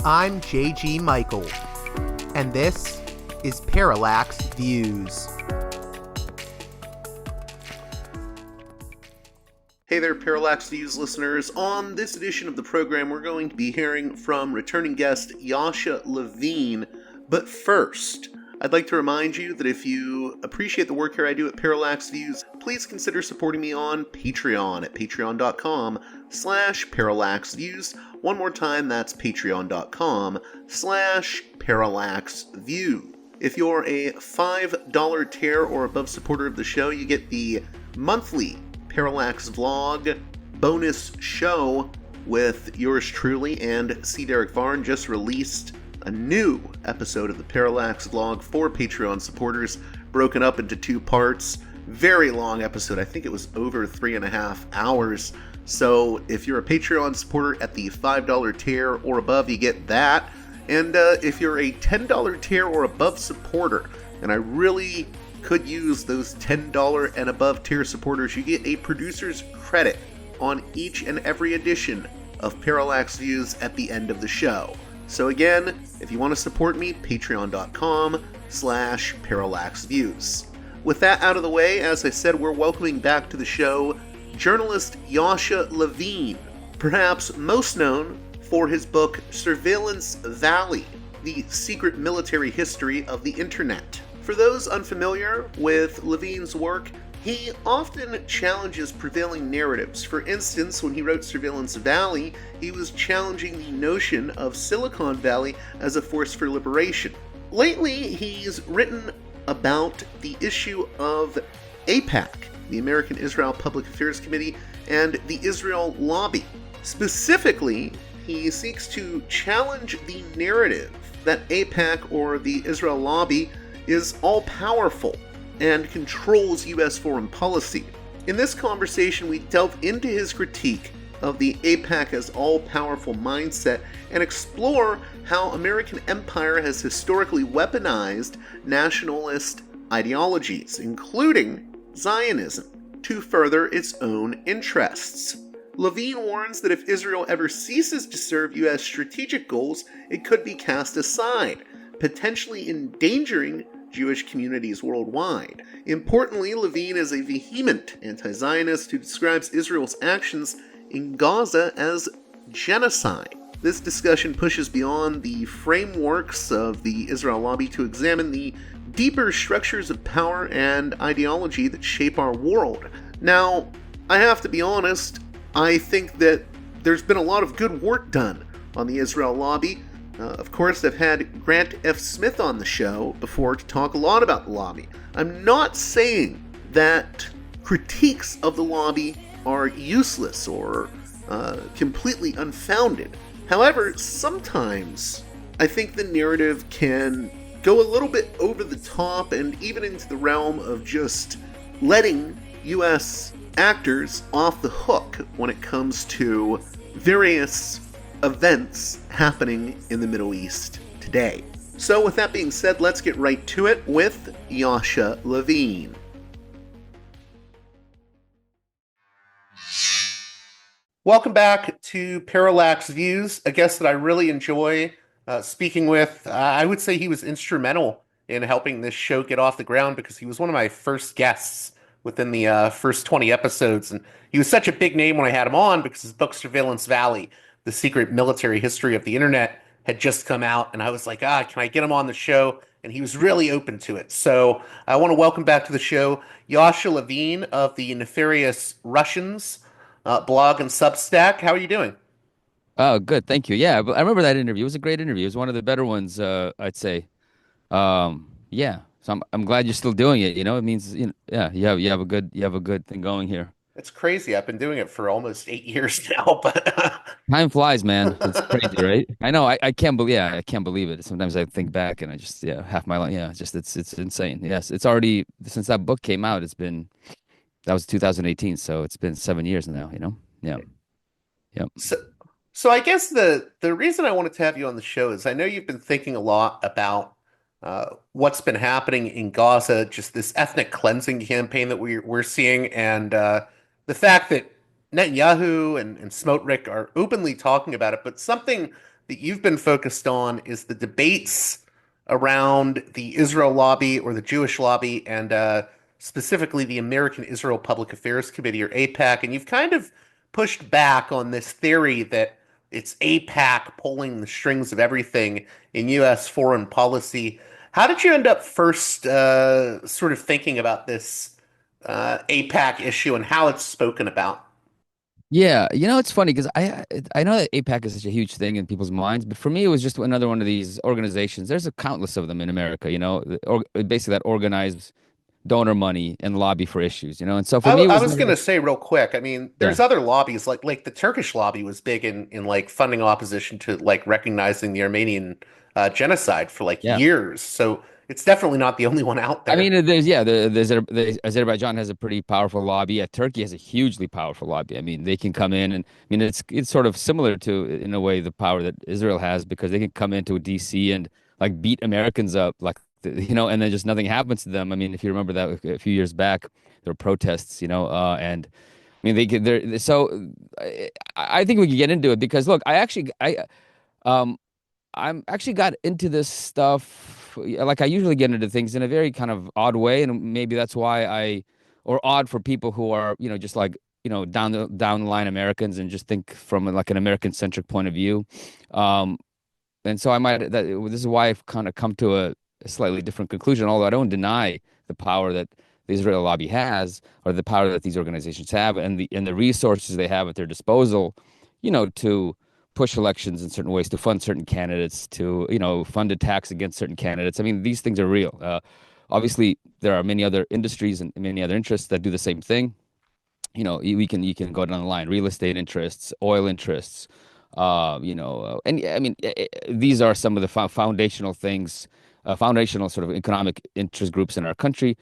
I'm JG Michael, and this is Parallax Views. Hey there, Parallax Views listeners. On this edition of the program, we're going to be hearing from returning guest Yasha Levine. But first, I'd like to remind you that if you appreciate the work here I do at Parallax Views, please consider supporting me on Patreon at patreon.com/parallaxviews. One more time, that's patreon.com/parallaxview. If you're a $5 tier or above supporter of the show, you get the monthly Parallax Vlog bonus show with yours truly, and C. Derek Varn just released a new episode of the Parallax Vlog for Patreon supporters, broken up into 2 parts. Very long episode. I think it was over 3.5 hours. So if you're a Patreon supporter at the $5 tier or above, you get that. And if you're a $10 tier or above supporter, and I really could use those $10 and above tier supporters, you get a producer's credit on each and every edition of Parallax Views at the end of the show. So again, if you want to support me, patreon.com/parallaxviews. With that out of the way, as I said, we're welcoming back to the show journalist Yasha Levine, perhaps most known for his book Surveillance Valley, the secret military history of the internet. For those unfamiliar with Levine's work, he often challenges prevailing narratives. For instance, when he wrote Surveillance Valley, he was challenging the notion of Silicon Valley as a force for liberation. Lately, he's written about the issue of AIPAC, the American Israel Public Affairs Committee, and the Israel lobby. Specifically, he seeks to challenge the narrative that AIPAC, or the Israel lobby, is all-powerful and controls U.S. foreign policy. In this conversation, we delve into his critique of the AIPAC as all-powerful mindset and explore how American empire has historically weaponized nationalist ideologies, including Zionism, to further its own interests. Levine warns that if Israel ever ceases to serve U.S. strategic goals, it could be cast aside, potentially endangering Jewish communities worldwide. Importantly, Levine is a vehement anti-Zionist who describes Israel's actions in Gaza as genocide. This discussion pushes beyond the frameworks of the Israel lobby to examine the deeper structures of power and ideology that shape our world. Now, I have to be honest, I think that there's been a lot of good work done on the Israel lobby. Of course, I've had Grant F. Smith on the show before to talk a lot about the lobby. I'm not saying that critiques of the lobby are useless or completely unfounded. However, sometimes I think the narrative can go a little bit over the top and even into the realm of just letting U.S. actors off the hook when it comes to various events happening in the Middle East today. So with that being said, let's get right to it with Yasha Levine. Welcome back to Parallax Views, a guest that I really enjoy speaking with. I would say he was instrumental in helping this show get off the ground because he was one of my first guests within the first 20 episodes. And he was such a big name when I had him on because his book Surveillance Valley, the secret military history of the internet, had just come out. And I was like, can I get him on the show? And he was really open to it. So I want to welcome back to the show Yasha Levine of the Nefarious Russians blog and Substack. How are you doing? Oh, good. Thank you. Yeah, I remember that interview. It was a great interview. It was one of the better ones, I'd say. Yeah. So I'm glad you're still doing it. It means, yeah, you have a good thing going here. It's crazy. I've been doing it for almost 8 years now, but Time flies, man. It's crazy, right? I know. I can't believe. Yeah, I can't believe it. Sometimes I think back and I just, half my life. Yeah, it's insane. Yes, it's already since that book came out. That was 2018, so it's been 7 years now. Yeah. Yep. so, so I guess the reason I wanted to have you on the show is I know you've been thinking a lot about what's been happening in Gaza, just this ethnic cleansing campaign that we're seeing, and the fact that Netanyahu and Smotrich are openly talking about it, but something that you've been focused on is the debates around the Israel lobby or the Jewish lobby, and specifically the American Israel Public Affairs Committee or AIPAC. And you've kind of pushed back on this theory that it's AIPAC pulling the strings of everything in U.S. foreign policy. How did you end up first sort of thinking about this AIPAC issue and how it's spoken about? Yeah, it's funny because I know that APAC is such a huge thing in people's minds, but for me, it was just another one of these organizations. There's a countless of them in America, basically that organize donor money and lobby for issues, and so for me, it I was was gonna say real quick. I mean, yeah, there's other lobbies like the Turkish lobby was big in like funding opposition to like recognizing the Armenian genocide for like yeah. years. So it's definitely not the only one out I there. mean, there's yeah, the Azerbaijan has a pretty powerful lobby. Yeah, Turkey has a hugely powerful lobby. I mean, they can come in and I mean, it's sort of similar to in a way the power that Israel has because they can come into DC and like beat Americans up, like and then just nothing happens to them. I mean, if you remember that a few years back, there were protests, and I mean they could there. So I think we could get into it because look, um I'm actually got into this stuff. Like I usually get into things in a very kind of odd way, and maybe that's why or odd for people who are, just like, down the line Americans and just think from like an American centric point of view. Um, and so this is why I've kind of come to a slightly different conclusion, although I don't deny the power that the Israel lobby has or the power that these organizations have and the resources they have at their disposal, to push elections in certain ways, to fund certain candidates, to, fund attacks against certain candidates. I mean, these things are real. Obviously, there are many other industries and many other interests that do the same thing. You can go down the line: real estate interests, oil interests, and I mean, these are some of the foundational things, foundational sort of economic interest groups in our country.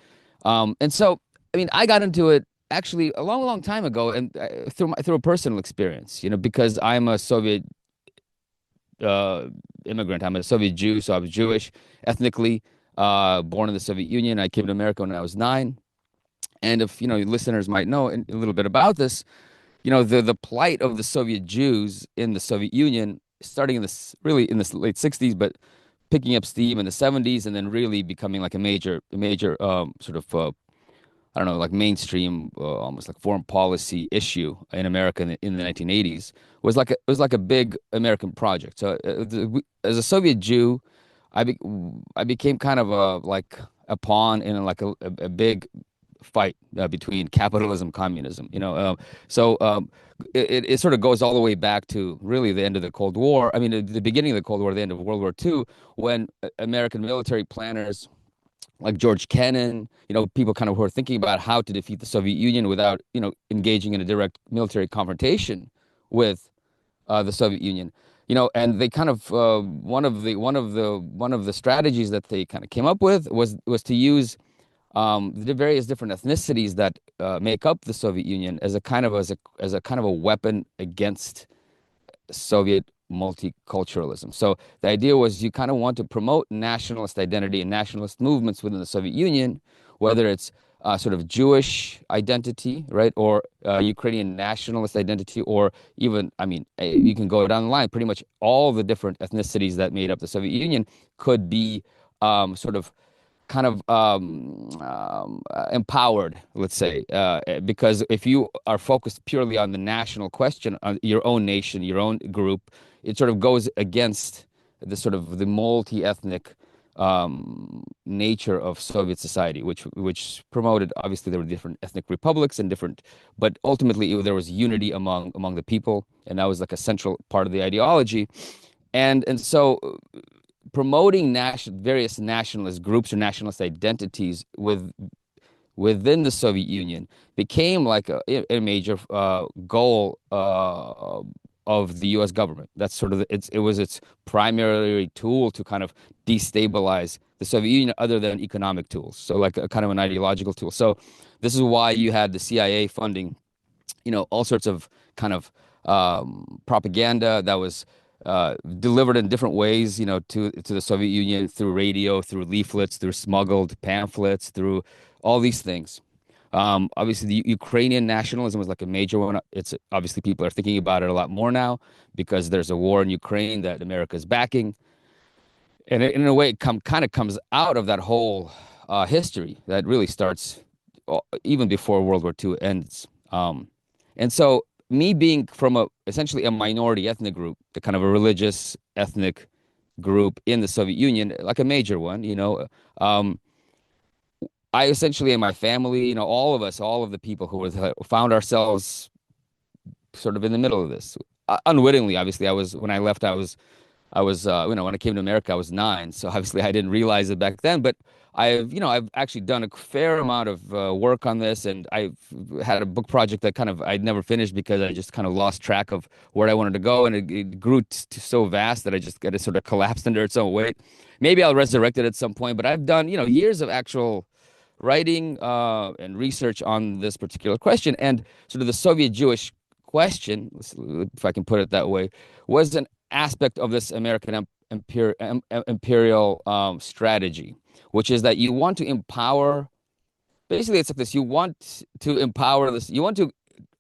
And so, I mean, I got into it actually a long, long time ago, and through a personal experience, because I'm a Soviet uh, immigrant. I'm a Soviet Jew, so I was Jewish ethnically, born in the Soviet Union. I came to America when I was 9. And if listeners might know a little bit about this, the plight of the Soviet Jews in the Soviet Union, starting in the late 60s, but picking up steam in the 70s, and then really becoming like a major sort of I don't know, like mainstream, almost like foreign policy issue in America in the 1980s was like a big American project. So as a Soviet Jew, I became kind of a pawn in like a big fight between capitalism, communism. It sort of goes all the way back to really the end of the Cold War. I mean, the beginning of the Cold War, the end of World War II, when American military planners like George Kennan, people kind of who are thinking about how to defeat the Soviet Union without, engaging in a direct military confrontation with the Soviet Union. And they kind of one of the strategies that they kind of came up with was to use the various different ethnicities that make up the Soviet Union as a kind of a weapon against Soviet multiculturalism. So the idea was you kind of want to promote nationalist identity and nationalist movements within the Soviet Union, whether it's sort of Jewish identity, right, or Ukrainian nationalist identity, or even, I mean, you can go down the line. Pretty much all the different ethnicities that made up the Soviet Union could be sort of kind of empowered, let's say, because if you are focused purely on the national question, on your own nation, your own group, it sort of goes against the multi-ethnic nature of Soviet society, which promoted, obviously there were different ethnic republics and different, but ultimately there was unity among the people, and that was like a central part of the ideology, and so promoting various nationalist groups or nationalist identities within the Soviet Union became like a major goal of the U.S. government. That's sort of it was its primary tool to kind of destabilize the Soviet Union, other than economic tools. So like a kind of an ideological tool. So this is why you had the CIA funding, all sorts of kind of propaganda that was delivered in different ways, to the Soviet Union through radio, through leaflets, through smuggled pamphlets, through all these things. Obviously, the Ukrainian nationalism was like a major one. It's obviously people are thinking about it a lot more now because there's a war in Ukraine that America is backing, and in a way, it kind of comes out of that whole history that really starts even before World War II ends. And so, me being from essentially a minority ethnic group, the kind of a religious ethnic group in the Soviet Union, like a major one, um, I essentially and my family, all of us, all of the people who found ourselves sort of in the middle of this, unwittingly. Obviously, when I left, when I came to America, I was 9, so obviously I didn't realize it back then. But I've actually done a fair amount of work on this, and I've had a book project that kind of I'd never finished because I just kind of lost track of where I wanted to go, and it grew so vast that I just got to sort of collapsed under its own weight. Maybe I'll resurrect it at some point, but I've done years of actual writing and research on this particular question, and sort of the Soviet Jewish question, if I can put it that way, was an aspect of this American imperial strategy, which is that you want to empower. Basically, it's like this: you want to empower this. You want to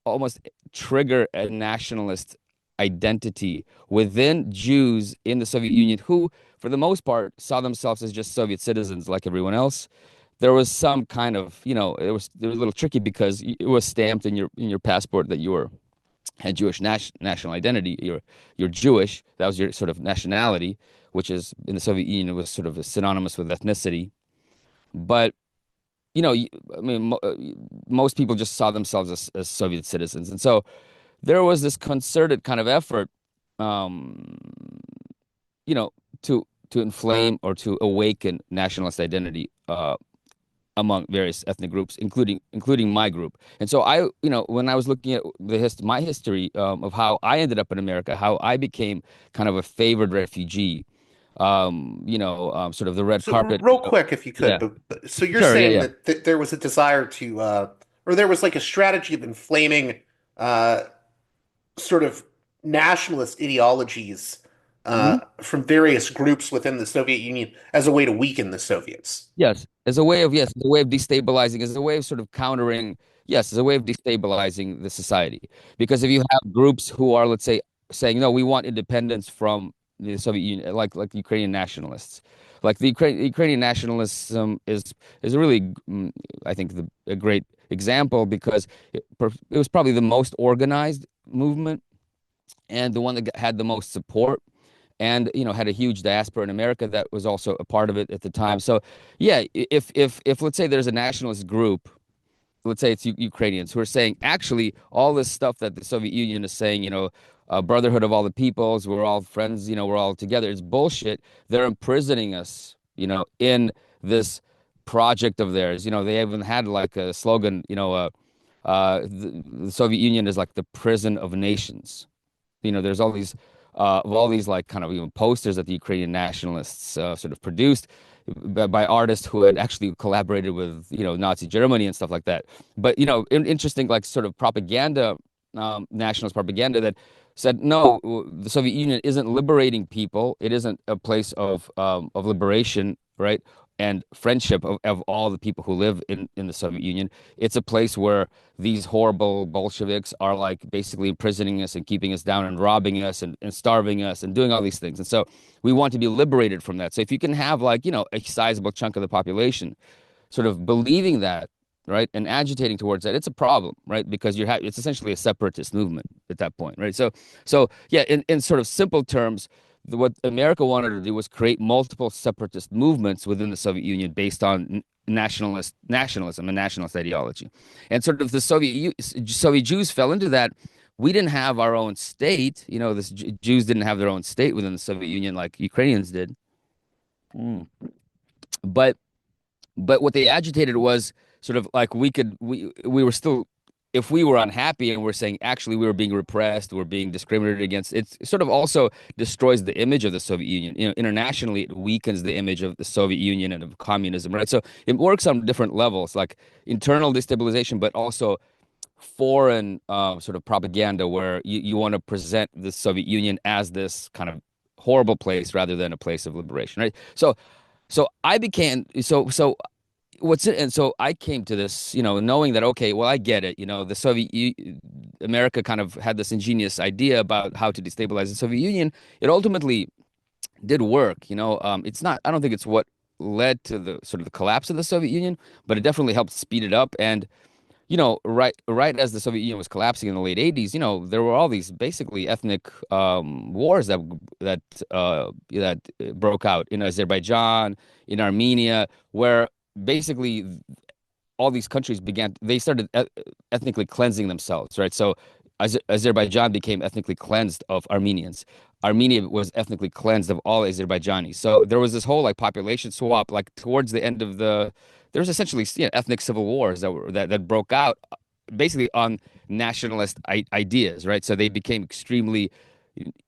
almost trigger a nationalist identity within Jews in the Soviet Union, who, for the most part, saw themselves as just Soviet citizens like everyone else. There was some kind of, it was a little tricky because it was stamped in your passport that you had Jewish national identity. You're Jewish. That was your sort of nationality, which is in the Soviet Union, it was sort of synonymous with ethnicity. But I mean, most people just saw themselves as Soviet citizens, and so there was this concerted kind of effort, um, you know, to inflame or to awaken nationalist identity among various ethnic groups, including my group. And so when I was looking at my history of how I ended up in America, how I became kind of a favored refugee, sort of the red So, carpet. real quick, if you could, Yeah, but so you're sure, yeah, saying yeah. that there was a desire to, or there was like a strategy of inflaming uh, sort of nationalist ideologies Mhm. from various groups within the Soviet Union as a way to weaken the Soviets. Yes, as a way of destabilizing, as a way of sort of countering, yes, as a way of destabilizing the society. Because if you have groups who are, let's say, saying, no, we want independence from the Soviet Union, like Ukrainian nationalists, like the Ukrainian nationalism is a really, I think, a great example because it was probably the most organized movement and the one that had the most support and had a huge diaspora in America that was also a part of it at the time. So yeah, if let's say there's a nationalist group, let's say it's Ukrainians who are saying actually all this stuff that the Soviet Union is saying, brotherhood of all the peoples, we're all friends, we're all together, it's bullshit. They're imprisoning us, in this project of theirs. They even had like a slogan, the Soviet Union is like the prison of nations. There's all these like kind of even posters that the Ukrainian nationalists sort of produced by artists who had actually collaborated with Nazi Germany and stuff like that. But interesting like sort of propaganda, nationalist propaganda that said no, the Soviet Union isn't liberating people. It isn't a place of liberation, right? And friendship of all the people who live in the Soviet Union. It's a place where these horrible Bolsheviks are like basically imprisoning us and keeping us down and robbing us and starving us and doing all these things. And so we want to be liberated from that. So if you can have like, a sizable chunk of the population sort of believing that, right, and agitating towards that, it's a problem, right? Because it's essentially a separatist movement at that point, right? So yeah, in sort of simple terms, what America wanted to do was create multiple separatist movements within the Soviet Union based on nationalism and nationalist ideology, and sort of the Soviet Jews fell into that. We didn't have our own state, the Jews didn't have their own state within the Soviet Union like Ukrainians did. Mm. But what they agitated was sort of like we were still, if we were unhappy and we're saying actually we were being repressed, we're being discriminated against, it sort of also destroys the image of the Soviet Union. Internationally, it weakens the image of the Soviet Union and of communism, right? So it works on different levels, like internal destabilization, but also foreign sort of propaganda where you want to present the Soviet Union as this kind of horrible place rather than a place of liberation, right? So I became so and so I came to this, knowing that, okay, well, I get it. America kind of had this ingenious idea about how to destabilize the Soviet Union. It ultimately did work. It's not. I don't think it's what led to the sort of the collapse of the Soviet Union, but it definitely helped speed it up. And right as the Soviet Union was collapsing in the late 80s, there were all these basically ethnic wars that broke out in Azerbaijan, in Armenia, where basically all these countries they started ethnically cleansing themselves, right? So Azerbaijan became ethnically cleansed of Armenians. Armenia was ethnically cleansed of all Azerbaijanis. So there was this whole like population swap, like towards the end of there was essentially ethnic civil wars that broke out basically on nationalist ideas, right? So they became extremely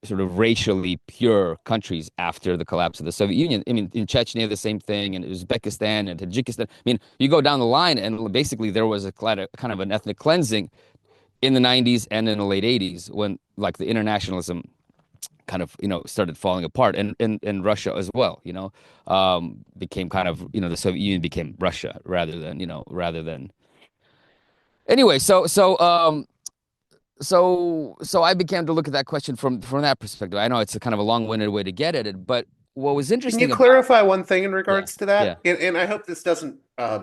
sort of racially pure countries after the collapse of the Soviet Union. I mean, in Chechnya, the same thing, and Uzbekistan and Tajikistan. I mean, you go down the line, and basically there was a kind of an ethnic cleansing in the 90s and in the late 80s when like the internationalism kind of started falling apart, and Russia as well, became kind of the Soviet Union became Russia rather than anyway. So I began to look at that question from that perspective. I know it's a kind of a long-winded way to get at it, but what was Can you interesting about clarify one thing in yeah regards to yeah that? And I hope this doesn't. Do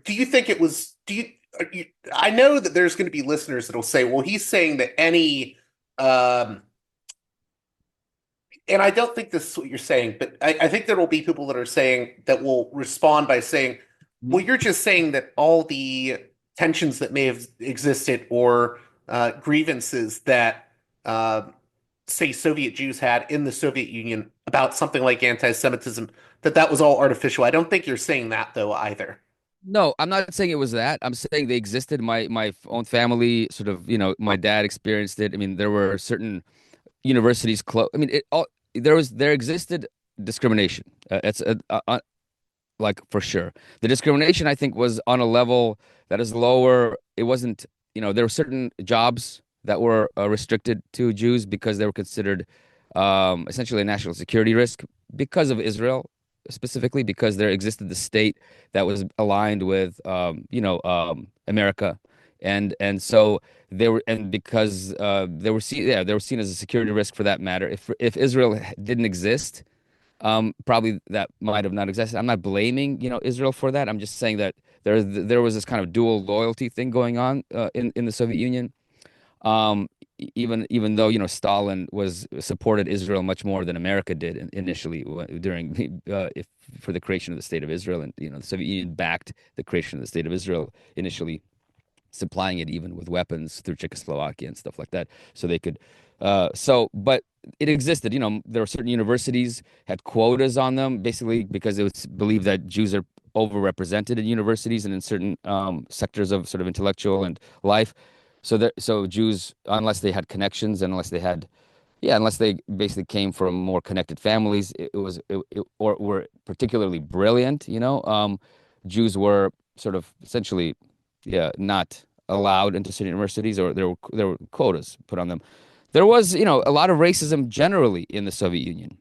you think it was? I know that there's going to be listeners that'll say, "Well, he's saying that any." Um, and I don't think this is what you're saying, but I think there will be people that are saying that will respond by saying, Mhm. "Well, you're just saying that all the tensions that may have existed or grievances that." Uh, say Soviet Jews had in the Soviet Union about something like anti-Semitism, that was all artificial. I don't think you're saying that though either. No, I'm not saying it was that. I'm saying they existed. My own family sort of, my dad experienced it. I mean, there were certain universities close. I mean, there existed discrimination. It's like for sure. The discrimination I think was on a level that is lower. It wasn't, there were certain jobs that were restricted to Jews because they were considered essentially a national security risk because of Israel, specifically because there existed the state that was aligned with America, and so they were, and because they were seen as a security risk for that matter. If Israel didn't exist, probably that might have not existed. I'm not blaming, Israel for that. I'm just saying that there was this kind of dual loyalty thing going on in the Soviet Union. Even though, Stalin was supported Israel much more than America did initially during if for the creation of the state of Israel, and the Soviet Union backed the creation of the state of Israel initially, supplying it even with weapons through Czechoslovakia and stuff like that, so they could. But it existed. There were certain universities had quotas on them, basically because it was believed that Jews are overrepresented in universities and in certain sectors of sort of intellectual and life. So Jews, unless they had connections, and unless they basically came from more connected families, or were particularly brilliant, Jews were sort of essentially, yeah, not allowed into certain universities, or there were quotas put on them. There was, a lot of racism generally in the Soviet Union.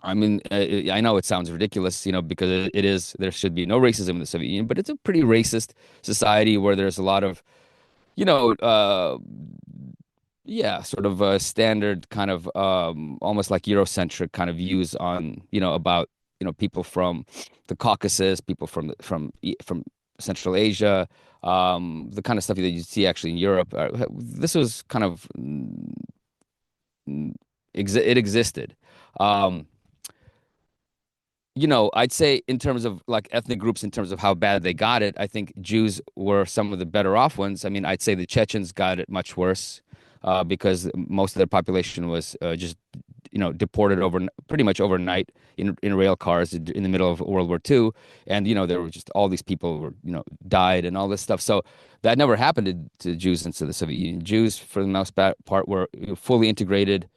I mean, I know it sounds ridiculous, because it is. There should be no racism in the Soviet Union, but it's a pretty racist society where there's a lot of, you know, uh, yeah, sort of a standard kind of almost like Eurocentric kind of views on, about, people from the Caucasus, people from Central Asia, the kind of stuff that you see actually in Europe. This was kind of it existed. Um, I'd say in terms of like ethnic groups, in terms of how bad they got it, I think Jews were some of the better off ones. I mean, I'd say the Chechens got it much worse because most of their population was just, deported pretty much overnight in rail cars in the middle of World War II. And, there were just all these people were, died and all this stuff. So that never happened to Jews into the Soviet Union. Jews, for the most part, were fully integrated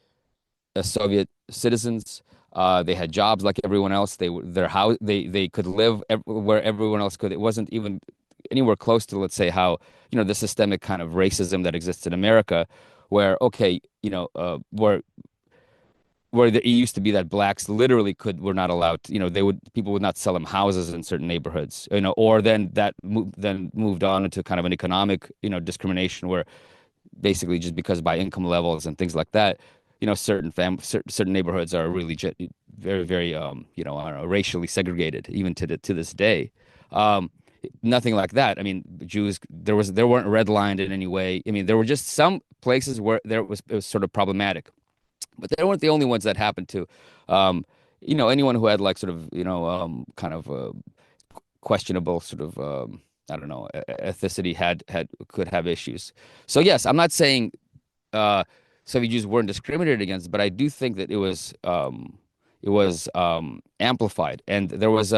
as Soviet citizens. They had jobs like everyone else. Their house they could live where everyone else could. It wasn't even anywhere close to, let's say, how the systemic kind of racism that exists in America, where okay, where where it used to be that blacks literally were not allowed to, people would not sell them houses in certain neighborhoods, or then then moved on into kind of an economic, discrimination where basically just because by income levels and things like that, certain neighborhoods are really very, very, are racially segregated even to this day. Um, Nothing like that. I mean, Jews, there weren't redlined in any way. I mean, there were just some places where it was sort of problematic, but they weren't the only ones that happened to. Um, anyone who had like sort of, kind of questionable sort of, I don't know, ethnicity could have issues. So yes, I'm not saying Soviet Jews weren't discriminated against, but I do think that it was amplified, and there was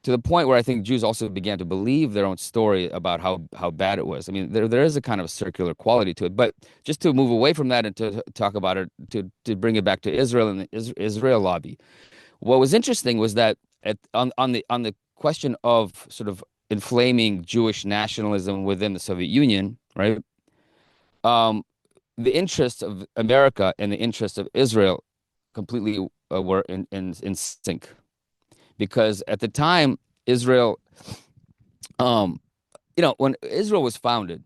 to the point where I think Jews also began to believe their own story about how bad it was. I mean, there is a kind of circular quality to it. But just to move away from that and to talk about it, to bring it back to Israel and the Israel lobby, what was interesting was that on the question of sort of inflaming Jewish nationalism within the Soviet Union, right? Um, the interests of America and the interests of Israel completely were in sync, because at the time Israel, um, when Israel was founded,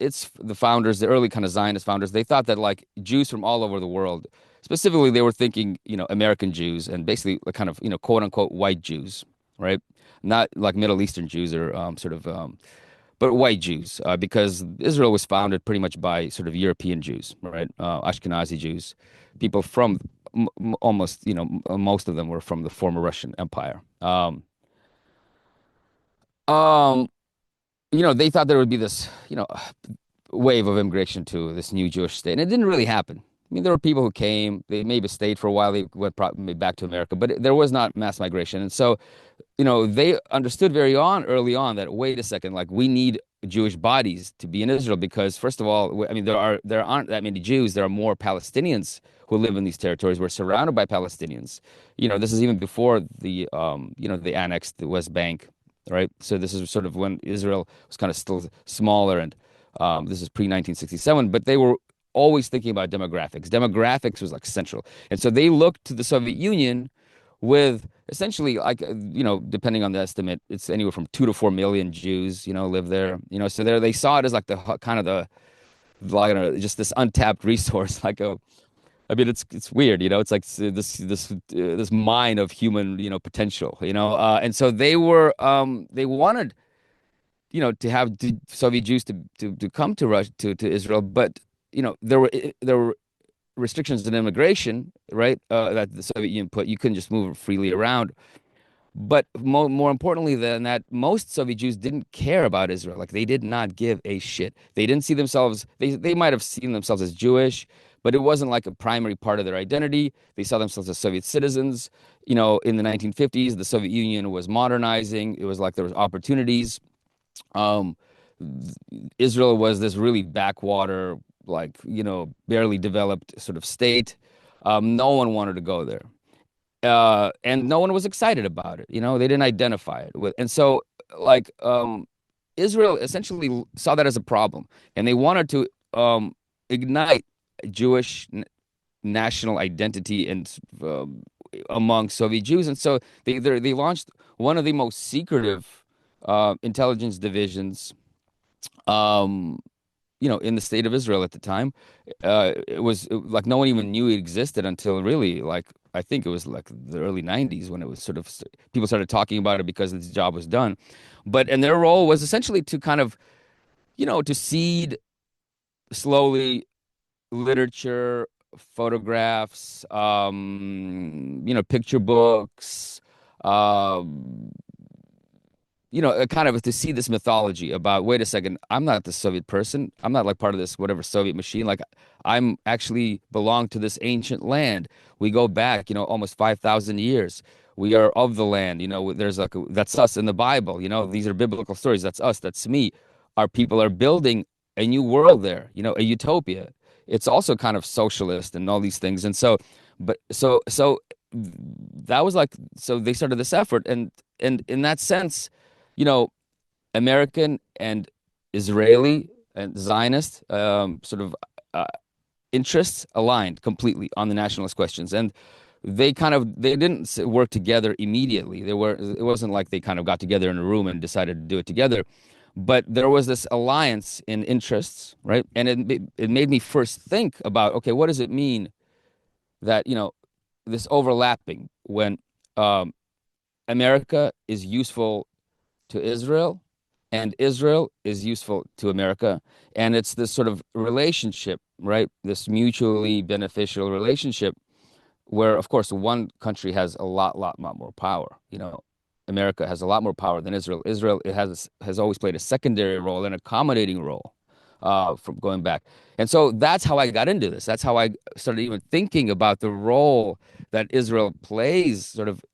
it's the founders, the early kind of Zionist founders, they thought that like Jews from all over the world, specifically they were thinking, American Jews and basically like kind of, quote unquote white Jews, right? Not like Middle Eastern Jews or but white Jews, because Israel was founded pretty much by sort of European Jews, right? Ashkenazi Jews, people from almost, most of them were from the former Russian Empire. Um, they thought there would be this, wave of immigration to this new Jewish state, and it didn't really happen. I mean, there were people who came, they maybe stayed for a while, they went probably back to America, but there was not mass migration. And so, they understood early on that, wait a second, like we need Jewish bodies to be in Israel because, first of all, I mean, there aren't that many Jews. There are more Palestinians who live in these territories. We're surrounded by Palestinians. This is even before they annexed the West Bank, right? So this is sort of when Israel was kind of still smaller, and this is pre 1967. But they were always thinking about demographics. Demographics was like central, and so they looked to the Soviet Union with essentially like depending on the estimate, it's anywhere from 2 to 4 million Jews live there. So there they saw it as like the kind of the like just this untapped resource, like a I mean, it's weird, it's like this mine of human, potential, and so they wanted, to have Soviet Jews to come to Russia to Israel, but there were restrictions on immigration, right? That the Soviet Union put. You couldn't just move freely around. But more importantly than that, most Soviet Jews didn't care about Israel. Like they did not give a shit. They didn't see themselves. They might have seen themselves as Jewish, but it wasn't like a primary part of their identity. They saw themselves as Soviet citizens. In the 1950s, the Soviet Union was modernizing. It was like there was opportunities. Um, Israel was this really backwater, like barely developed sort of state. No one wanted to go there, and no one was excited about it. They didn't identify it with, and so like Israel essentially saw that as a problem, and they wanted to ignite Jewish national identity and among Soviet Jews, and so they launched one of the most secretive intelligence divisions, um, in the state of Israel at the time. Like no one even knew it existed until really like I think it was like the early 90s when it was sort of people started talking about it because the job was done. And their role was essentially to kind of, to seed slowly literature, photographs, picture books, um, kind of to see this mythology about, wait a second, I'm not the Soviet person. I'm not like part of this whatever Soviet machine. Like I'm actually belong to this ancient land. We go back, almost 5,000 years. We are of the land. There's like that's us in the Bible. These are biblical stories. That's us. That's me. Our people are building a new world there. A utopia. It's also kind of socialist and all these things. And so, but so that was like so they started this effort, and in that sense, you know, American and Israeli and Zionist sort of interests aligned completely on the nationalist questions, and they didn't work together immediately. It wasn't like they kind of got together in a room and decided to do it together, but there was this alliance in interests, right? And it made me first think about, okay, what does it mean that, this overlapping when um, America is useful to Israel and Israel is useful to America. And it's this sort of relationship, right? This mutually beneficial relationship where, of course, one country has a lot more power. America has a lot more power than Israel. Israel, it has always played a secondary role, an accommodating role, from going back. And so that's how I got into this. That's how I started even thinking about the role that Israel plays, sort of,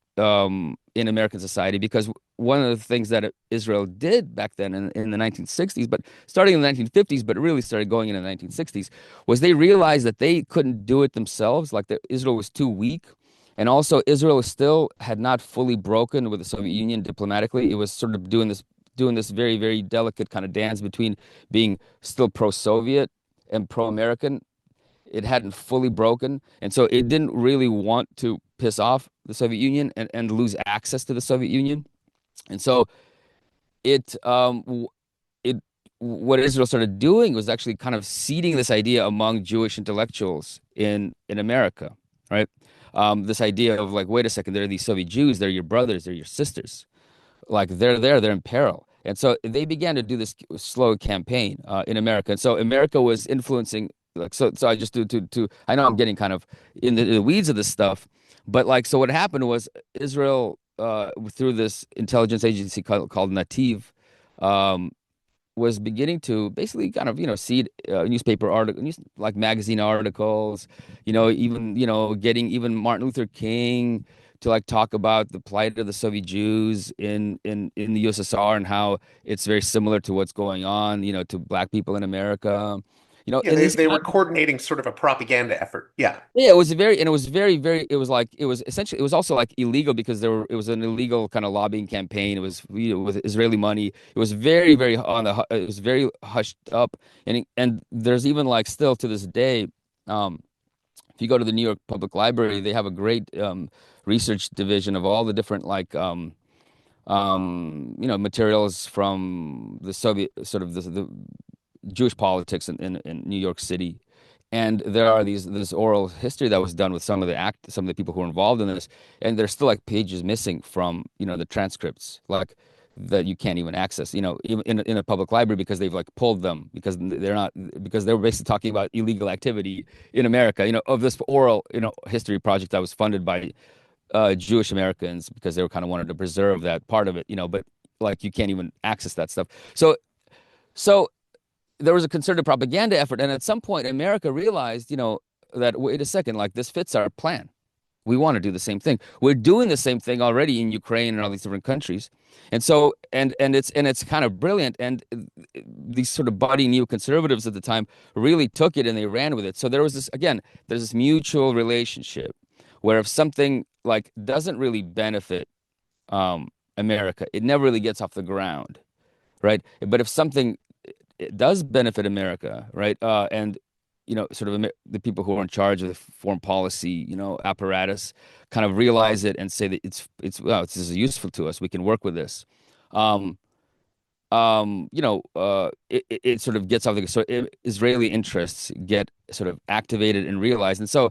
in American society, because one of the things that Israel did back then in the 1960s, but starting in the 1950s, but really started going in the 1960s, was they realized that they couldn't do it themselves. Like, Israel was too weak. And also, Israel still had not fully broken with the Soviet Union diplomatically. It was sort of doing this very, very delicate kind of dance between being still pro-Soviet and pro-American. It hadn't fully broken, and so it didn't really want to piss off the Soviet Union and lose access to the Soviet Union. And so it it what Israel started doing was actually kind of seeding this idea among Jewish intellectuals in America, right? This idea of, like, wait a second, there are these Soviet Jews, they're your brothers, they're your sisters, like, they're in peril. And so they began to do this slow campaign in America. And so America was influencing, like, so I just do I know I'm getting kind of in the weeds of this stuff, but, like, so what happened was Israel, through this intelligence agency called Nativ, um, was beginning to basically kind of, seed newspaper articles, like magazine articles, even, getting even Martin Luther King to, like, talk about the plight of the Soviet Jews in the USSR and how it's very similar to what's going on, to black people in America. Yeah, And they these they were coordinating sort of a propaganda effort. Yeah. Yeah, it was very, it was like, it was essentially, it was also like illegal because it was an illegal kind of lobbying campaign. It was, with Israeli money. It was very it was very hushed up. And there's even, like, still to this day, um, if you go to the New York Public Library, they have a great research division of all the different, like, materials from the Soviet, sort of the Jewish politics in New York City. And there are this oral history that was done with some of the people who were involved in this, and there's still, like, pages missing from, the transcripts, like, that you can't even access, even in a public library, because they've, like, pulled them because they were basically talking about illegal activity in America, of this oral, history project that was funded by Jewish Americans because they were kind of wanted to preserve that part of it, but, like, you can't even access that stuff. So there was a concerted propaganda effort, and at some point, America realized, that, wait a second, like, this fits our plan. We want to do the same thing. We're doing the same thing already in Ukraine and all these different countries, and so and it's kind of brilliant. And these sort of budding neoconservatives at the time really took it and they ran with it. So there's this mutual relationship where if something, like, doesn't really benefit America, it never really gets off the ground, right? But if something, it does benefit America, right? And sort of the people who are in charge of the foreign policy, apparatus, kind of realize it and say that well, this is useful to us. We can work with this. Um, it sort of gets off the, so Israeli interests get sort of activated and realized, and so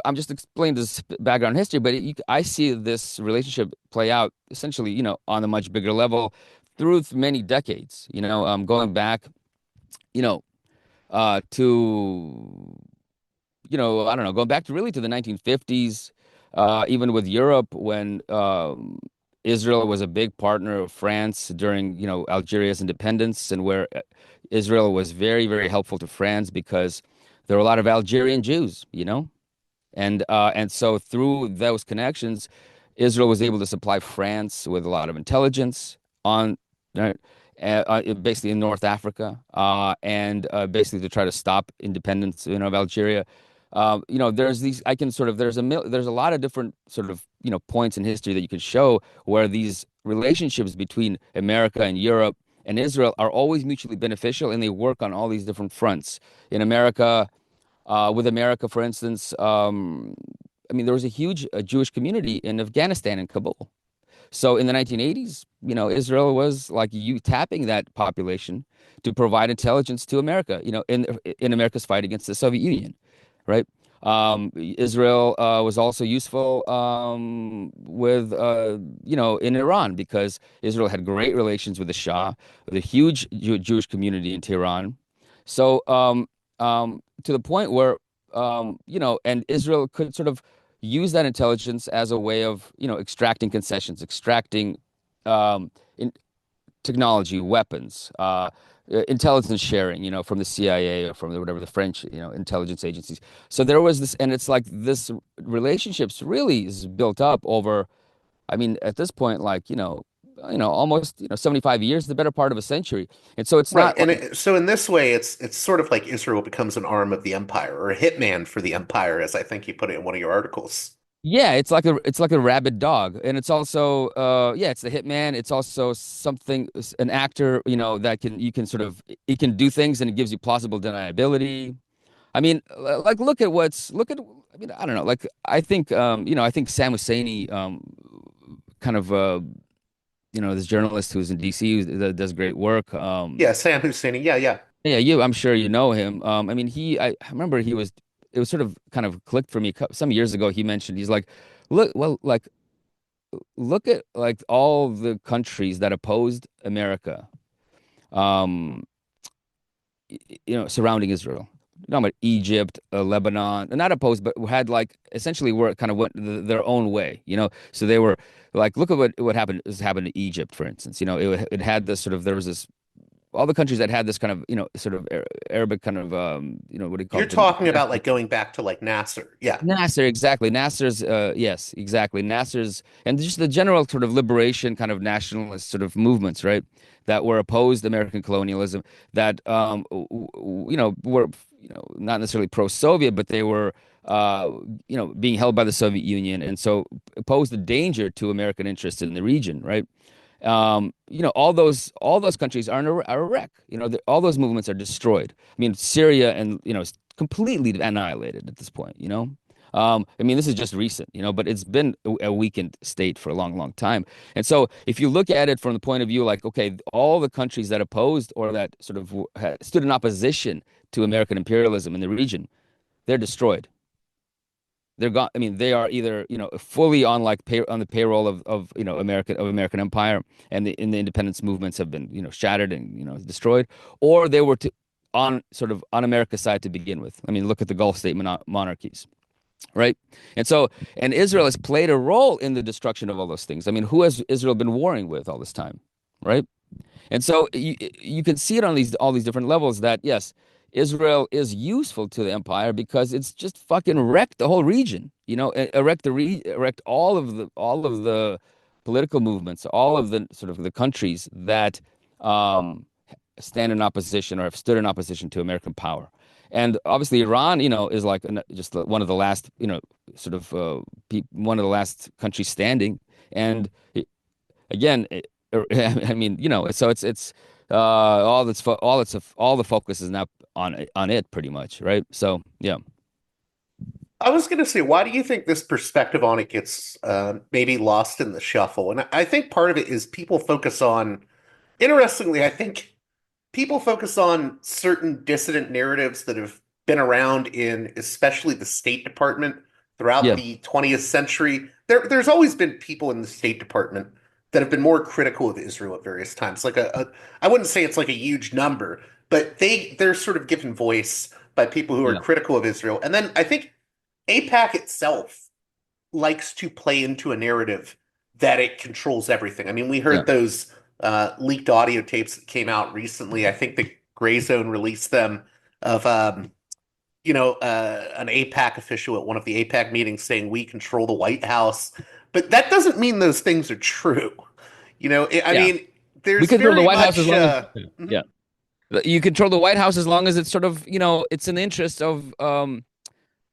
I'm just explaining this background history, but I see this relationship play out essentially, on a much bigger level through many decades. Going back, you know, to, I don't know, going back to really to the 1950s, even with Europe, when Israel was a big partner of France during, Algeria's independence, and where Israel was very, very helpful to France because there were a lot of Algerian Jews, and so through those connections, Israel was able to supply France with a lot of intelligence on, right, basically in North Africa, and basically to try to stop independence, of Algeria. There's these, I can sort of, there's a lot of different sort of, points in history that you could show where these relationships between America and Europe and Israel are always mutually beneficial, and they work on all these different fronts. In America, With America, for instance, I mean, there was a huge Jewish community in Afghanistan and Kabul. So in the 1980s, Israel was like you tapping that population to provide intelligence to America, in America's fight against the Soviet Union, right? Israel was also useful with, in Iran because Israel had great relations with the Shah, with a huge Jewish community in Tehran. So to the point where, and Israel could sort of use that intelligence as a way of, extracting concessions, extracting in technology, weapons, intelligence sharing, from the CIA or from whatever the French, intelligence agencies. So there was this, and it's like this relationships really is built up over, I mean, at this point, like, almost, 75 years, the better part of a century. And so it's Right. not And like, so in this way, it's sort of like Israel becomes an arm of the empire or a hitman for the empire, as I think you put it in one of your articles. yeah, it's like a rabid dog, and it's also yeah, it's the hitman. It's also something, an actor, that you can sort of, it can do things and it gives you plausible deniability. I mean, look at, I mean, I don't know, like I think I think Sam Husseini, kind of this journalist who's in DC that does great work. Yeah, Sam Husseini. Yeah, yeah. Yeah, I'm sure you know him. I mean, I remember it was sort of kind of clicked for me some years ago. He mentioned, he's like, like, look at like all the countries that opposed America, um, surrounding Israel. Not about Egypt, Lebanon, not opposed, but had like essentially were kind of went their own way, So they were like, look at what happened to Egypt, for instance. It had this sort of, there was this, all the countries that had this kind of, sort of Arabic kind of, what do you call You're it? The talking about like going back to like Nasser. Yeah. Nasser, exactly. Nasser's, yes, exactly. Nasser's, and just the general sort of liberation kind of nationalist sort of movements, right? That were opposed to American colonialism, that, were, not necessarily pro-Soviet, but they were, being held by the Soviet Union. And so posed a danger to American interests in the region, right? All those countries are a wreck. All those movements are destroyed. I mean, Syria and is completely annihilated at this point. I mean, this is just recent, but it's been a weakened state for a long, long time. And so, if you look at it from the point of view, like, okay, all the countries that opposed or that sort of stood in opposition to American imperialism in the region, they're destroyed. They're gone. I mean, they are either, fully on like on the payroll of American empire, and the independence movements have been, shattered and, destroyed, or they were on sort of on America's side to begin with. I mean, look at the Gulf state monarchies, right? And so, and Israel has played a role in the destruction of all those things. I mean, who has Israel been warring with all this time, right? And so you can see it on all these different levels that yes, Israel is useful to the empire because it's just fucking wrecked the whole region, wrecked all of the political movements, all of the sort of the countries that um, stand in opposition or have stood in opposition to American power. And obviously Iran, is like just one of the last, sort of one of the last countries standing. And again, I mean, so it's all the focus is now on it pretty much, right? So yeah, I was going to say, why do you think this perspective on it gets maybe lost in the shuffle? And I think part of it is people focus on, interestingly, I think people focus on certain dissident narratives that have been around in especially the State Department throughout yeah, the 20th century. There's always been people in the State Department that have been more critical of Israel at various times. I wouldn't say it's like a huge number, but they're sort of given voice by people who are yeah, critical of Israel. And then I think AIPAC itself likes to play into a narrative that it controls everything. I mean, we yeah, heard those leaked audio tapes that came out recently. I think the Gray Zone released them of an AIPAC official at one of the AIPAC meetings saying we control the White House, but that doesn't mean those things are true. I yeah. mean, We there's control the very White House as much. long as Mhm. yeah, you control the White House as long as it's sort of it's in the interest of I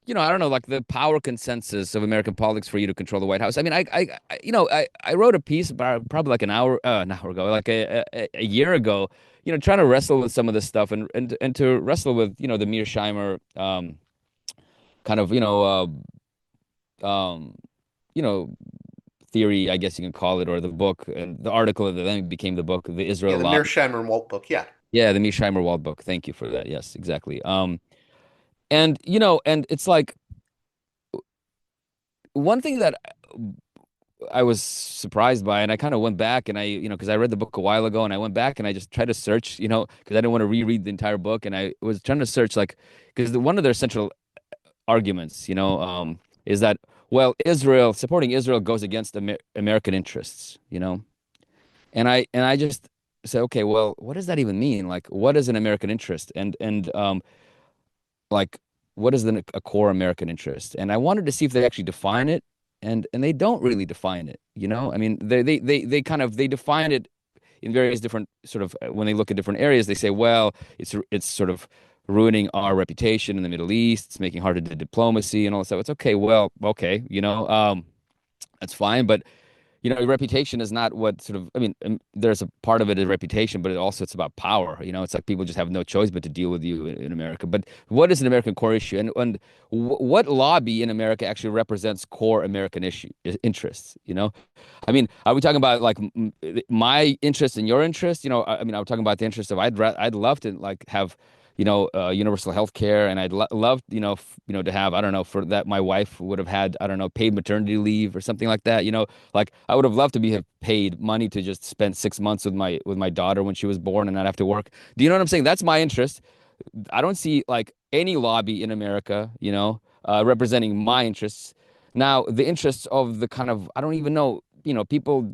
don't know, like the power consensus of American politics for you to control the White House. I mean, I wrote a piece about probably like an hour ago, like a year ago, trying to wrestle with some of this stuff and to wrestle with, the Mearsheimer, kind of, um, you know, theory, I guess you can call it, or the book and the article that then became the book, the Yeah, Israel the Lobby. Mearsheimer Walt book. Yeah. Yeah, the Mearsheimer Wald book. Thank you for that. Yes, exactly. And and it's like one thing that I was surprised by, and I kind of went back and because I read the book a while ago, and I went back and I just tried to search, because I didn't want to reread the entire book, and I was trying to search like, because one of their central arguments, is that, well, supporting Israel goes against American interests, and I just say, okay, well, what does that even mean? Like, what is an American interest? And like, what is a core American interest? And I wanted to see if they actually define it, and they don't really define it. I mean, they define it in various different sort of, when they look at different areas, they say, well, it's sort of ruining our reputation in the Middle East. It's making hard to do diplomacy and all that stuff. It's okay. Well, okay, that's fine, but your reputation is not what sort of, I mean, there's a part of it is reputation, but it's about power. It's like people just have no choice but to deal with you in America. But what is an American core issue? And what lobby in America actually represents core American interests? I mean, are we talking about like my interest and your interest? I mean, are we talking about the interest of I'd love to like have universal health care, and I'd love, to have, I don't know, for that my wife would have had, I don't know, paid maternity leave or something like that. Like I would have loved to have paid money to just spend 6 months with my daughter when she was born and not have to work. Do you know what I'm saying? That's my interest. I don't see like any lobby in America, representing my interests. Now, the interests of the kind of, I don't even know, people,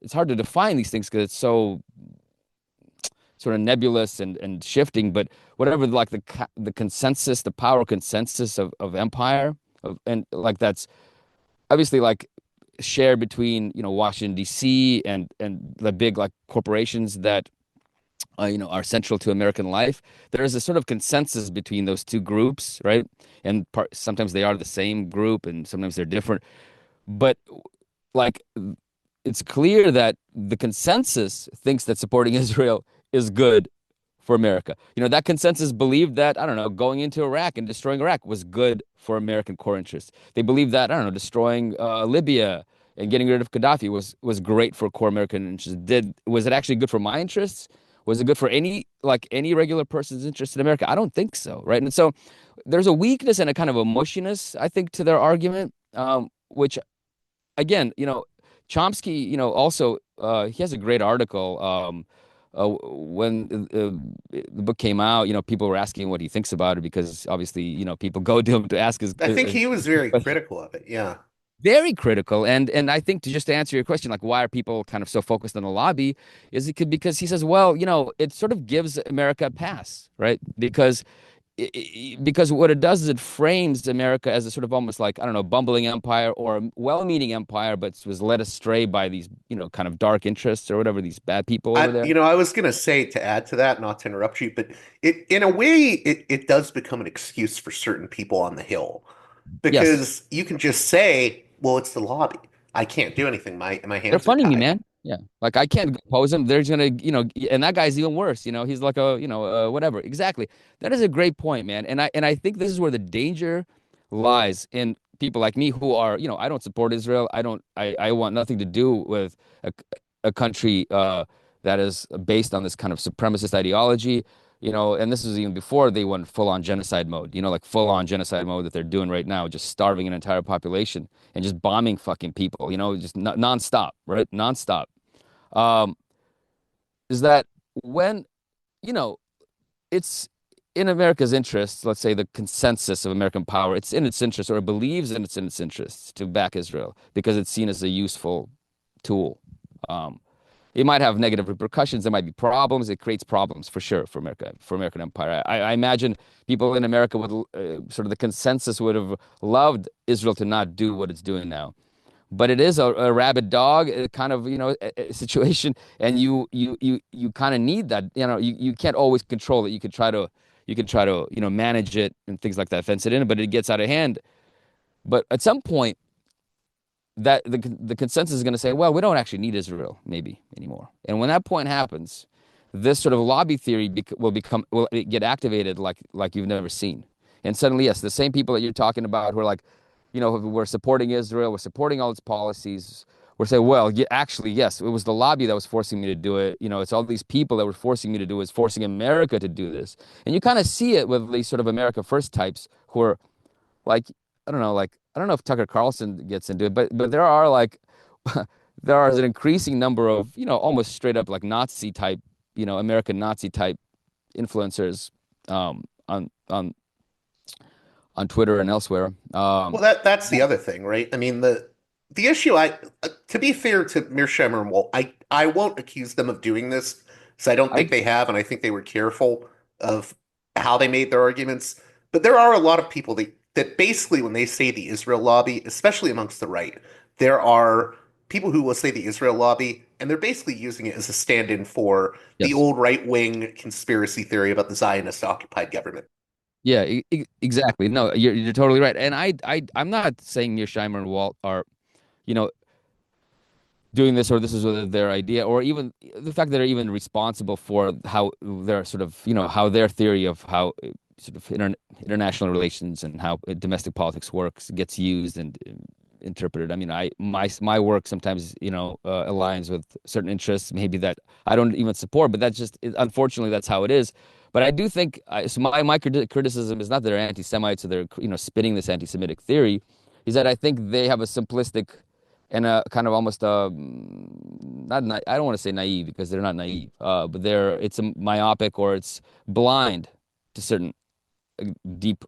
it's hard to define these things because it's so sort of nebulous and shifting, but whatever, like the consensus, the power consensus of empire, and like that's obviously like shared between Washington D.C. and the big like corporations that are central to American life. There is a sort of consensus between those two groups, right? And sometimes they are the same group, and sometimes they're different. But like it's clear that the consensus thinks that supporting Israel is good for America. That consensus believed that, I don't know, going into Iraq and destroying Iraq was good for American core interests. They believed that, I don't know, destroying Libya and getting rid of Gaddafi was great for core American interests. Was it actually good for my interests? Was it good for any regular person's interest in America? I don't think so, right? And so there's a weakness and a kind of a mushiness, I think, to their argument, which again, Chomsky, also he has a great article. When the book came out, people were asking what he thinks about it because obviously, people go to him to ask I think he was very question. critical of it. Yeah. Very critical, and I think to answer your question, like why are people kind of so focused on the lobby, is it because he says, well, it sort of gives America a pass, right? Because what it does is it frames America as a sort of almost like, I don't know, bumbling empire or a well-meaning empire, but was led astray by these, kind of dark interests or whatever, these bad people over there. I was going to say to add to that, not to interrupt you, but in a way, it does become an excuse for certain people on the Hill Yes, because you can just say, well, it's the lobby. I can't do anything. My they're hands are funding me, tied. man. Yeah, like I can't oppose him. They're just gonna, and that guy's even worse. He's like a, whatever. Exactly. That is a great point, man. And I think this is where the danger lies in people like me who are, I don't support Israel. I want nothing to do with a, a country that is based on this kind of supremacist ideology. And this is even before they went full on genocide mode. Like full on genocide mode that they're doing right now, just starving an entire population and just bombing fucking people, just nonstop, right? Nonstop. Um, is that when, you know, it's in America's interests, let's say the consensus of American power, it's in its interest, or it believes it's in its interests to back Israel because it's seen as a useful tool. Um, it might have negative repercussions. There might be problems. It creates problems for sure for America, for American empire. I imagine people in America would sort of the consensus would have loved Israel to not do what it's doing now, but it is a rabid dog kind of a situation, and you kind of need that. You can't always control it. You can try to manage it and things like that, fence it in, but it gets out of hand. But at some point, that the consensus is going to say, well, we don't actually need Israel maybe anymore. And when that point happens, this sort of lobby theory will get activated like you've never seen. And suddenly, yes, the same people that you're talking about who are like, we're supporting Israel, we're supporting all its policies. We're saying, well, yeah, actually, yes, it was the lobby that was forcing me to do it. It's all these people that were forcing me to do it, it's forcing America to do this. And you kind of see it with these sort of America First types who are like, I don't know if Tucker Carlson gets into it, but there are like, there are an increasing number of, almost straight up like Nazi type, American Nazi type influencers um, on on on Twitter and elsewhere. Well, that's the other thing, right? I mean, the issue to be fair to Mearsheimer and Walt, I won't accuse them of doing this because I don't I think they have, and I think they were careful of how they made their arguments. But there are a lot of people that basically, when they say the Israel lobby, especially amongst the right, there are people who will say the Israel lobby, and they're basically using it as a stand-in for the yes. old right-wing conspiracy theory about the Zionist occupied government. Yeah, exactly. No, you're totally right. And I'm not saying Mearsheimer and Walt are, you know, doing this or this is their idea, or even the fact that they're even responsible for how their sort of, how their theory of how sort of international relations and how domestic politics works gets used and interpreted. I mean, my work sometimes, aligns with certain interests, maybe that I don't even support, but that's just, unfortunately, that's how it is. But I do think, so my criticism is not that they're anti-Semites or they're, spinning this anti-Semitic theory, is that I think they have a simplistic and a kind of almost not I don't want to say naive because they're not naive, but it's a myopic or it's blind to certain deep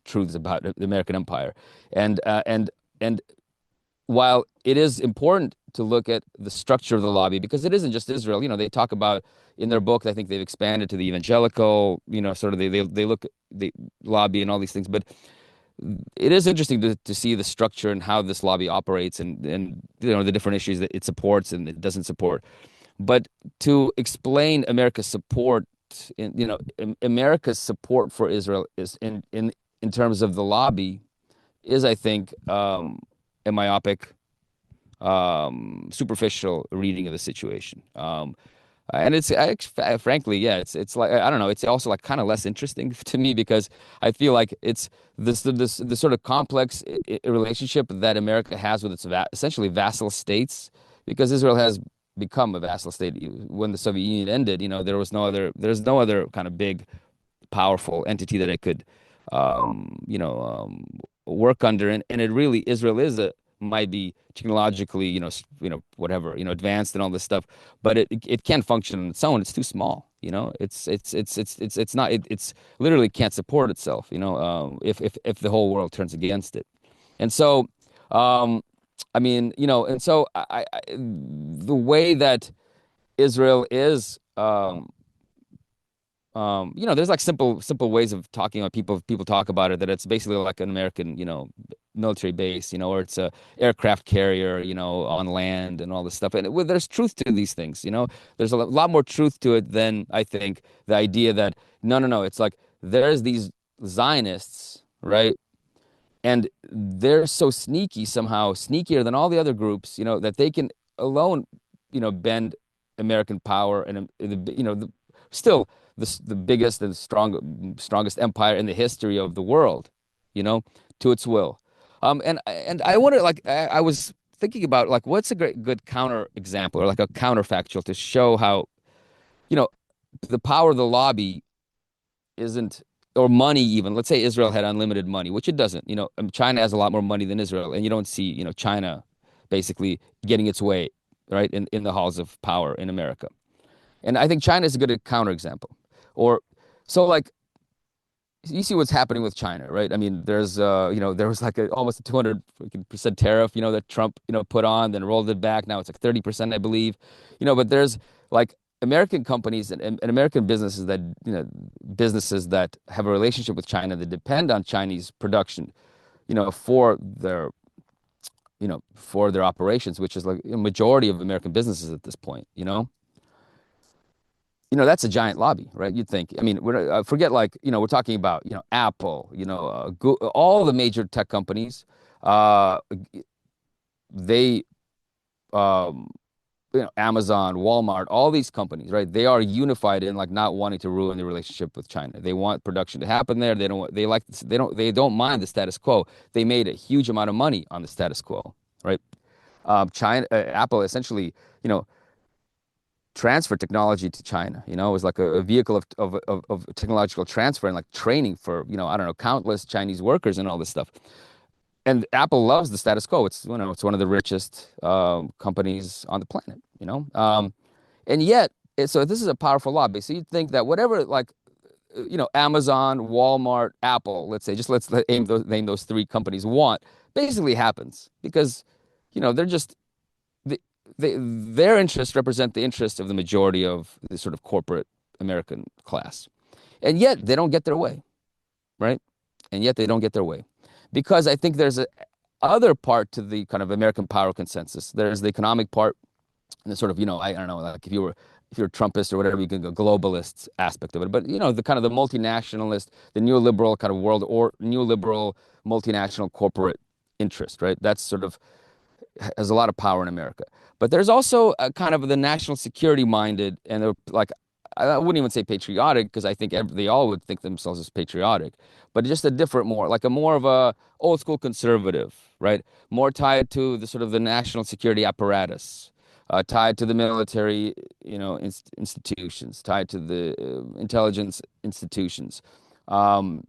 truths about the American empire, and while it is important to look at the structure of the lobby because it isn't just Israel. They talk about in their book. I think they've expanded to the evangelical. Sort of they look at the lobby and all these things, but it is interesting to see the structure and how this lobby operates and the different issues that it supports and it doesn't support. But to explain America's support America's support for Israel is in terms of the lobby is, I think, a myopic, superficial reading of the situation. And frankly, yeah, it's like I don't know. It's also like kind of less interesting to me because I feel like it's this sort of complex relationship that America has with its essentially vassal states because Israel has become a vassal state when the Soviet Union ended. There's no other kind of big powerful entity that it could, work under. And it really, Israel might be technologically, whatever, advanced and all this stuff, but it can't function on its own. It's too small. It's not, it's literally can't support itself, if the whole world turns against it. And so, I mean, and so the way that Israel is, there's like simple ways of talking about people talk about it that it's basically like an American, military base, or it's a aircraft carrier, on land and all this stuff. And there's truth to these things, There's a lot more truth to it than I think the idea that no, it's like there's these Zionists, right? And they're so sneaky, somehow sneakier than all the other groups, that they can alone, bend American power and still the biggest and strongest empire in the history of the world, you know, to its will. And I wonder, like, I was thinking about, like, what's a good counter example or like a counterfactual to show how, you know, the power of the lobby isn't, or money even. Let's say Israel had unlimited money, which it doesn't. China has a lot more money than Israel, and you don't see, China basically getting its way, right, in the halls of power in America. And I think China is a good counterexample. Or so like you see what's happening with China, right? I mean, there was like almost a 200% tariff, that Trump, put on, then rolled it back. Now it's like 30%, I believe. But there's like American companies and American businesses businesses that have a relationship with China that depend on Chinese production, for their operations, which is like a majority of American businesses at this point, that's a giant lobby, right? You'd think. I mean, forget like, we're talking about, Apple, Google, all the major tech companies, they, um, Amazon, Walmart, all these companies, right? They are unified in like not wanting to ruin the relationship with China. They want production to happen there. They don't mind the status quo. They made a huge amount of money on the status quo, right? Apple essentially, you know, transferred technology to China. It was like a vehicle of technological transfer and like training for, I don't know, countless Chinese workers and all this stuff. And Apple loves the status quo. It's one of the richest companies on the planet. And yet, so this is a powerful lobby. So you'd think that whatever, like, Amazon, Walmart, Apple, let's say, just name those three companies want, basically happens because, they're just the, their interests represent the interests of the majority of the sort of corporate American class, and yet they don't get their way, right? And yet they don't get their way because I think there's a other part to the kind of American power consensus. There's the economic part and the sort of, I don't know, like if you're a Trumpist or whatever, you can go globalist aspect of it. But the kind of the multinationalist, the neoliberal kind of world or neoliberal multinational corporate interest, right? That's sort of has a lot of power in America. But there's also a kind of the national security minded, and they're like, I wouldn't even say patriotic because I think they all would think themselves as patriotic, but just a different, more of a old school conservative, right? More tied to the sort of the national security apparatus, tied to the military, institutions, tied to the intelligence institutions, um,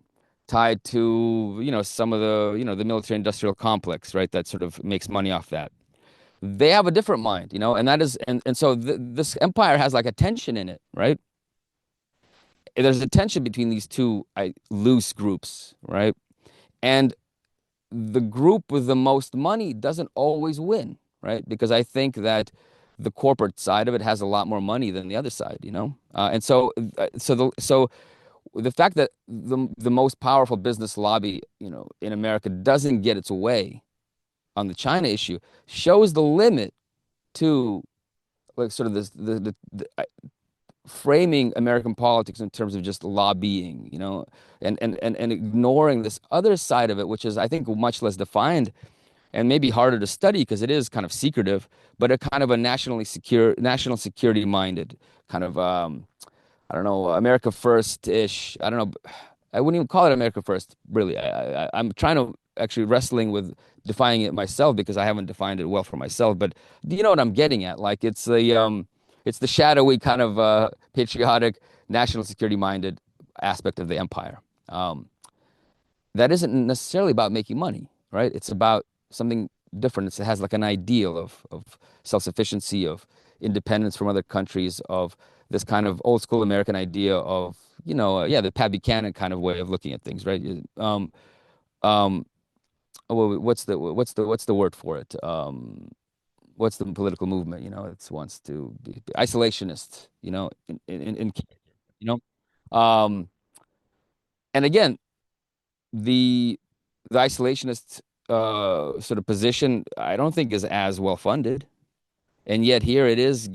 tied to, some of the, the military industrial complex, right? That sort of makes money off that. They have a different mind, and that is, and so this empire has like a tension in it, right? There's a tension between these two loose groups, right? And the group with the most money doesn't always win, right? Because I think that the corporate side of it has a lot more money than the other side, and so the fact that the most powerful business lobby, in America doesn't get its way on the China issue shows the limit to like sort of this the framing American politics in terms of just lobbying, and ignoring this other side of it, which is I think much less defined and maybe harder to study because it is kind of secretive, but a kind of a national security minded kind of I don't know, America First ish. I don't know. I wouldn't even call it America First, really. I'm trying to actually wrestling with defining it myself because I haven't defined it well for myself. But do you know what I'm getting at? Like it's the shadowy kind of patriotic, national security minded aspect of the empire. That isn't necessarily about making money, right? It's about something different. It has like an ideal of self-sufficiency, of independence from other countries, of this kind of old school American idea of, the Pat Buchanan kind of way of looking at things, right? Um, what's the word for it? What's the political movement? It wants to be isolationist, you know, um, and again, the the isolationist sort of position, I don't think is as well funded, and yet here it is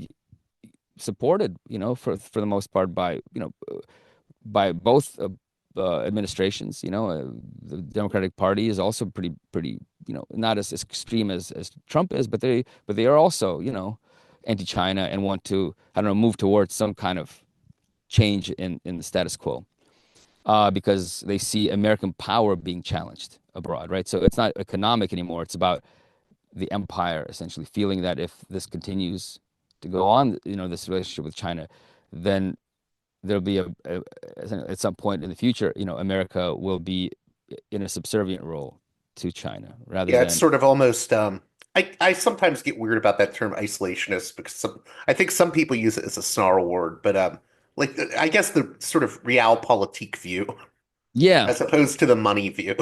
supported, for the most part by by both administrations. The Democratic Party is also pretty, not as extreme as Trump is, but they are also, anti-China and want to, I don't know, move towards some kind of change in the status quo. Because they see American power being challenged abroad, right? So it's not economic anymore. It's about the empire essentially feeling that if this continues to go on, this relationship with China, then there'll be at some point in the future, America will be in a subservient role to China rather Yeah, it's than. sort of almost I sometimes get weird about that term isolationist because I think some people use it as a snarl word, but like I guess the sort of realpolitik view Yeah. as opposed to the money view.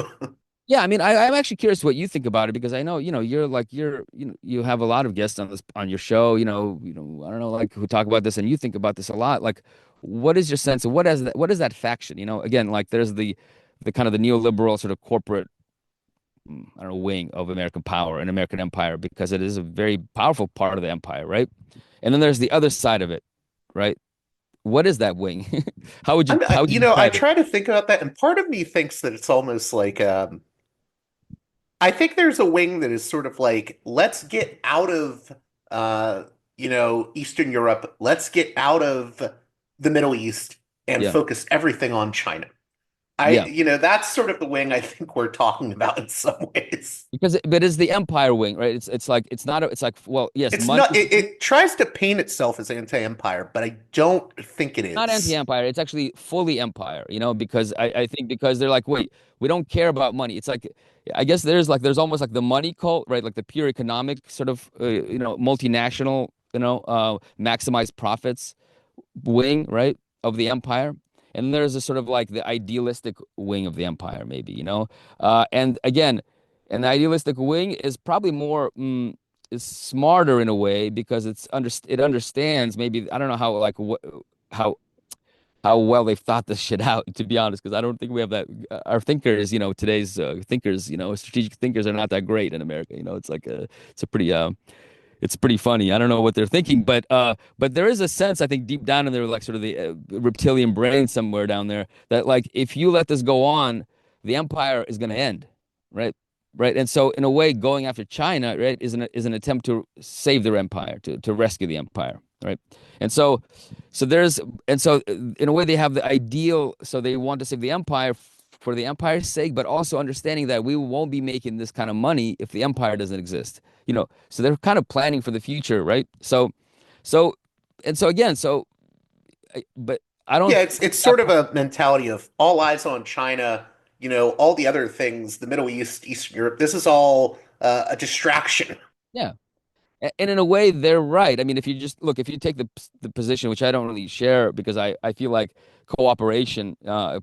Yeah, I mean, I'm actually curious what you think about it because I know, you have a lot of guests on your show, I don't know, like who talk about this, and you think about this a lot. Like, what is your sense of what is that faction? Again, like there's the kind of the neoliberal sort of corporate, I don't know, wing of American power and American empire because it is a very powerful part of the empire, right? And then there's the other side of it, right? What is that wing? How would you I describe it? try to think about that, and part of me thinks that it's almost like I think there's a wing that is sort of like let's get out of uh Eastern Europe, let's get out of the Middle East and Yeah. focus everything on China. Yeah. That's sort of the wing I think we're talking about in some ways. But it's the empire wing, right? It's like it's not it's like, well, yes, It's money not, is it tries to paint itself as anti-empire, but I don't think it not is. anti-empire. It's actually fully empire, because I think because they're like, wait, we don't care about money. It's like, I guess there's almost like the money cult, right? Like the pure economic sort of, multinational, maximize profits wing, right, of the empire. And there's a sort of like the idealistic wing of the empire, maybe, and again, and the idealistic wing is probably more, is smarter in a way because it understands, maybe, I don't know how, like, how how well they've thought this shit out, to be honest, because I don't think we have that. Our thinkers, today's thinkers, strategic thinkers are not that great in America. It's a pretty it's pretty funny. I don't know what they're thinking, but there is a sense, I think, deep down in there, like sort of the reptilian brain somewhere down there, that like if you let this go on, the empire is going to end, right? Right. And so in a way, going after China, right, is an attempt to save their empire, to rescue the empire, right? And so so there's and so in a way they have the ideal, so they want to save the empire for the empire's sake, but also understanding that we won't be making this kind of money if the empire doesn't exist. So they're kind of planning for the future, right? So and so again, but I don't Yeah, think it's that sort of a mentality of all eyes on China, all the other things, the Middle East, Eastern Europe. This is all a distraction. yeah. And in a way, they're right. I mean, if you just look, if you take the position, which I don't really share, because I feel like cooperation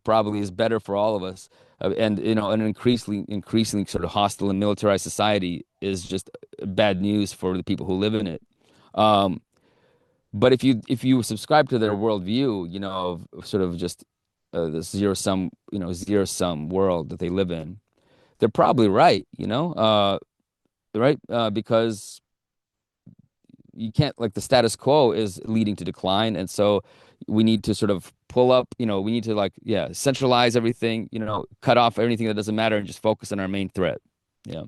probably is better for all of us, and an increasingly sort of hostile and militarized society is just bad news for the people who live in it. Um, but if you subscribe to their worldview, of sort of just the zero sum world that they live in, they're probably right. Right? Because you can't, like, the status quo is leading to decline, and so we need to sort of pull up, we need to, like, yeah, centralize everything, cut off anything that doesn't matter and just focus on our main threat. Yeah.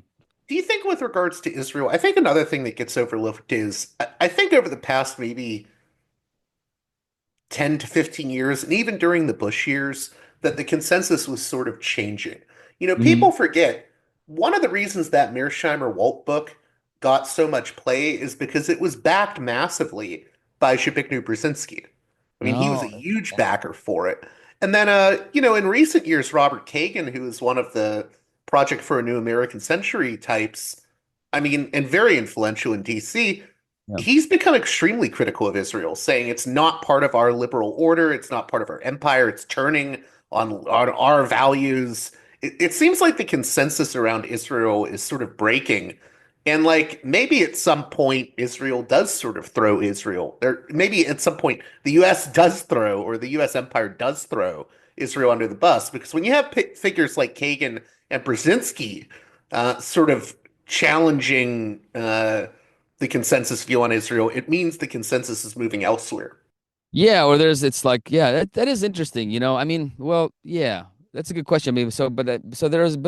Do you think with regards to Israel, I think another thing that gets overlooked is I think over the past maybe 10 to 15 years, and even during the Bush years, that the consensus was sort of changing. Hmm. People forget one of the reasons that Mearsheimer Walt book got so much play is because it was backed massively by Zbigniew Brzezinski. I mean, he was a No. huge backer for it. And then, in recent years, Robert Kagan, who is one of the Project for a New American Century types, I mean, and very influential in DC, Yeah. he's become extremely critical of Israel, saying it's not part of our liberal order, it's not part of our empire, it's turning on our values. It seems like the consensus around Israel is sort of breaking. And like maybe at some point Israel does sort of throw Israel, or maybe at some point the US does throw, or the US empire does throw Israel under the bus. Because when you have figures like Kagan and Brzezinski sort of challenging the consensus view on Israel, it means the consensus is moving elsewhere. Yeah, or it's like, yeah, that is interesting, I mean, well, yeah, that's a good question. I mean, but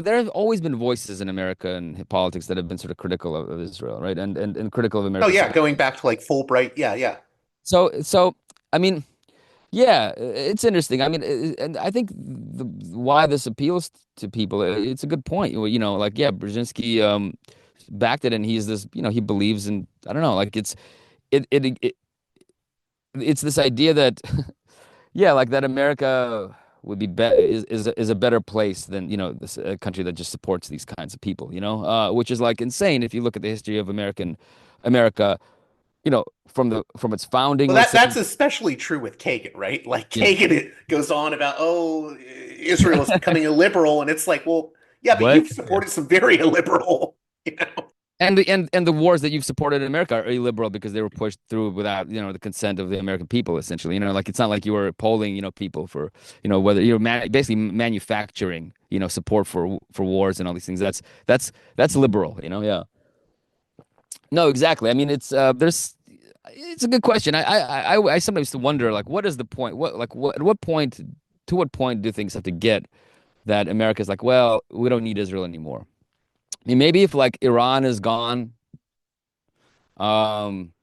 there have always been voices in America and politics that have been sort of critical of Israel, right? And critical of Oh America's yeah, support. going back to like Fulbright. Yeah, yeah. So I mean, yeah, it's interesting. I mean, and I think why this appeals to people, it's a good point. Like, yeah, Brzezinski backed it, and he's this, he believes in, I don't know, like it it, it it's this idea that yeah, like that America would is a better place than, this a country that just supports these kinds of people, which is like insane if you look at the history of America, from its founding, Well, let's say. that's especially true with Kagan, right? Like Yeah. Kagan it goes on about, oh, Israel is becoming illiberal, and it's like, well, yeah, but What? you've supported some very illiberal, you know. And the wars that you've supported in America are illiberal because they were pushed through without, the consent of the American people, essentially. Like it's not like you were polling, people for, whether you're basically manufacturing, support for wars and all these things. That's liberal, yeah. No, exactly. I mean, it's a good question. I sometimes wonder, like, what is the point? At what point, to what point do things have to get that America's like, well, we don't need Israel anymore? I mean, maybe if like Iran is gone, um,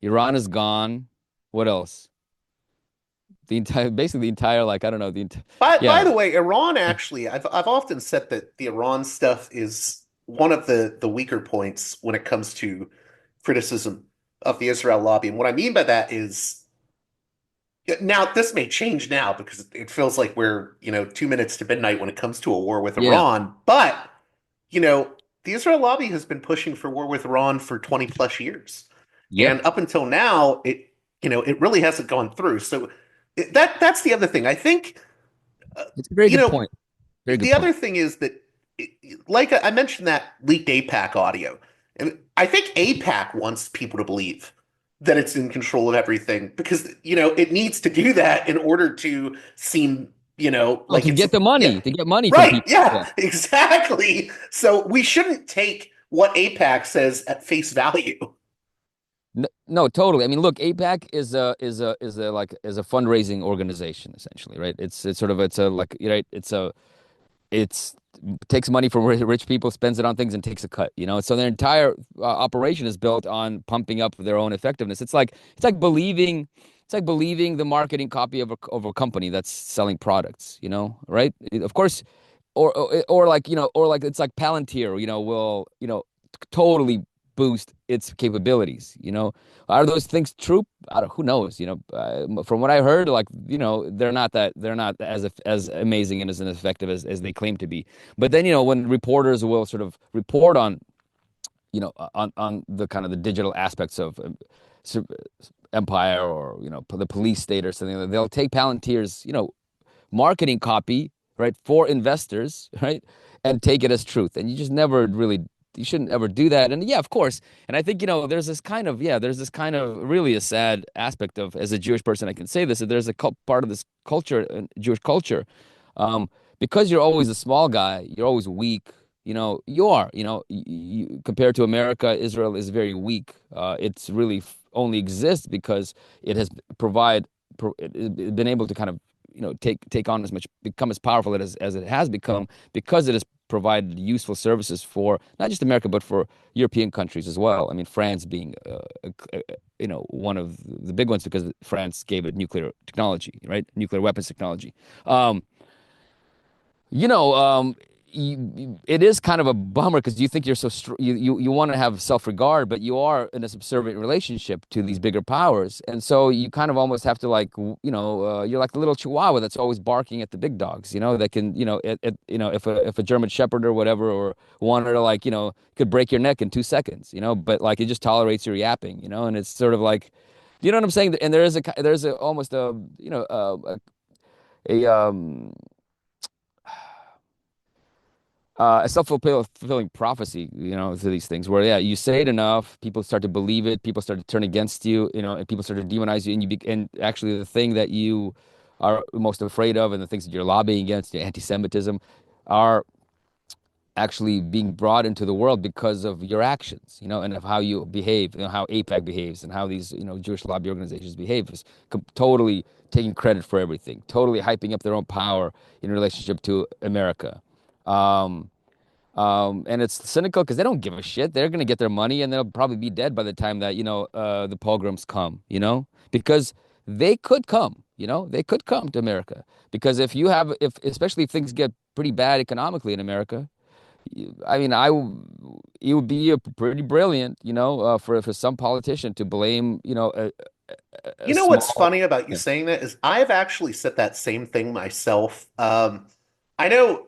Iran is gone. What else? The entire, basically the entire, like, I don't know, By yeah, the way, Iran actually, I've often said that the Iran stuff is one of the weaker points when it comes to criticism of the Israel lobby. And what I mean by that is now this may change now because it feels like we're, 2 minutes to midnight when it comes to a war with yeah, Iran. But, you know, the Israel lobby has been pushing for war with Iran for 20 plus years. And yep. up until now, it really hasn't gone through. So that's the other thing. I think, It's a very you good know, point. Very good the point. other thing is that, like I mentioned that leaked AIPAC audio, and I think AIPAC wants people to believe that it's in control of everything because, it needs to do that in order to seem, Oh, like to it's, get the yeah, money, to get money from right, people. yeah, Yeah. exactly. So we shouldn't take what AIPAC says at face value. No, no, totally. I mean, look, APAC is a fundraising organization essentially, right? It's sort of it's a like right. It's takes money from rich people, spends it on things, and takes a cut. So their entire operation is built on pumping up their own effectiveness. It's like believing the marketing copy of a company that's selling products. Right? Of course, or like or like it's like Palantir. Will totally boost its capabilities. Are those things true? I don't, who knows? From what I heard, like they're not as amazing and as effective as they claim to be. But then when reporters will sort of report on the kind of the digital aspects of sur- empire or the police state or something, they'll take Palantir's marketing copy, right, for investors, right, and take it as truth. And you just never really, you shouldn't ever do that. And yeah, of course. And I think, there's this kind of really a sad aspect of, as a Jewish person, I can say this, that there's a part of this culture, Jewish culture, um, because you're always a small guy, you're always weak. You are, compared to America, Israel is very weak. It's really only exists because it has been able to kind of take on as much, become as powerful as it has become, because it has provided useful services for not just America but for European countries as well. I mean, France being one of the big ones, because France gave it nuclear technology, right? Nuclear weapons technology. Um, you know, it is kind of a bummer because you think you're so you want to have self-regard, but you are in a subservient relationship to these bigger powers, and so you kind of almost have to, like, you're like the little chihuahua that's always barking at the big dogs, that can, if a German Shepherd or whatever, or wanted to, like, could break your neck in 2 seconds, but like it just tolerates your yapping, and it's sort of like, you know what I'm saying? And there's a almost a a a self-fulfilling prophecy, to these things where, yeah, you say it enough, people start to believe it, people start to turn against you, and people start to demonize you, and actually the thing that you are most afraid of, and the things that you're lobbying against, anti-Semitism, are actually being brought into the world because of your actions, and of how you behave, how AIPAC behaves, and how these, Jewish lobby organizations behave, is totally taking credit for everything, totally hyping up their own power in relationship to America. Um, and it's cynical because they don't give a shit. They're gonna get their money, and they'll probably be dead by the time that the pogroms come. Because they could come to America. Because if especially if things get pretty bad economically in America, I mean, it would be a pretty brilliant, for some politician to blame, a You know what's small. funny about you Yeah. saying that is I've actually said that same thing myself. I know,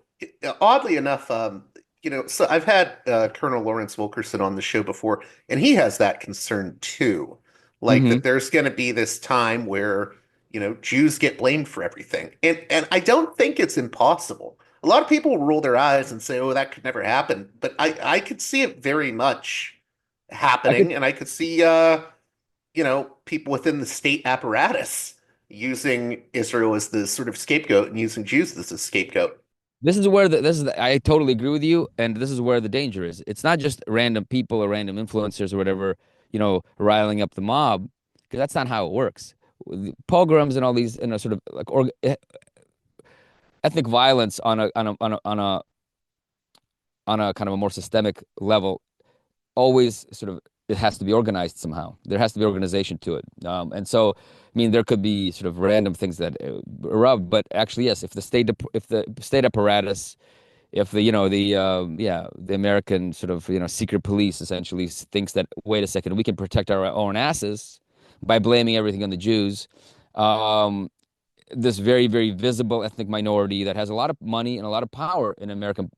oddly enough, so I've had Colonel Lawrence Wilkerson on the show before, and he has that concern too. Like Hmm. that there's going to be this time where, Jews get blamed for everything. And I don't think it's impossible. A lot of people roll their eyes and say, "Oh, that could never happen." But I could see it very much I could. happening, and I could see people within the state apparatus using Israel as the sort of scapegoat and using Jews as a scapegoat. I totally agree with you, and this is where the danger is. It's not just random people or random influencers or whatever, riling up the mob, because that's not how it works. The pogroms and all these, sort of like ethnic violence on a kind of a more systemic level always sort of it has to be organized somehow. There has to be organization to it. And so, I mean, there could be sort of random things that erupt, but actually, yes, if the state apparatus, if the, the American sort of, secret police essentially thinks that, wait a second, we can protect our own asses by blaming everything on the Jews. Um, this very, very visible ethnic minority that has a lot of money and a lot of power in American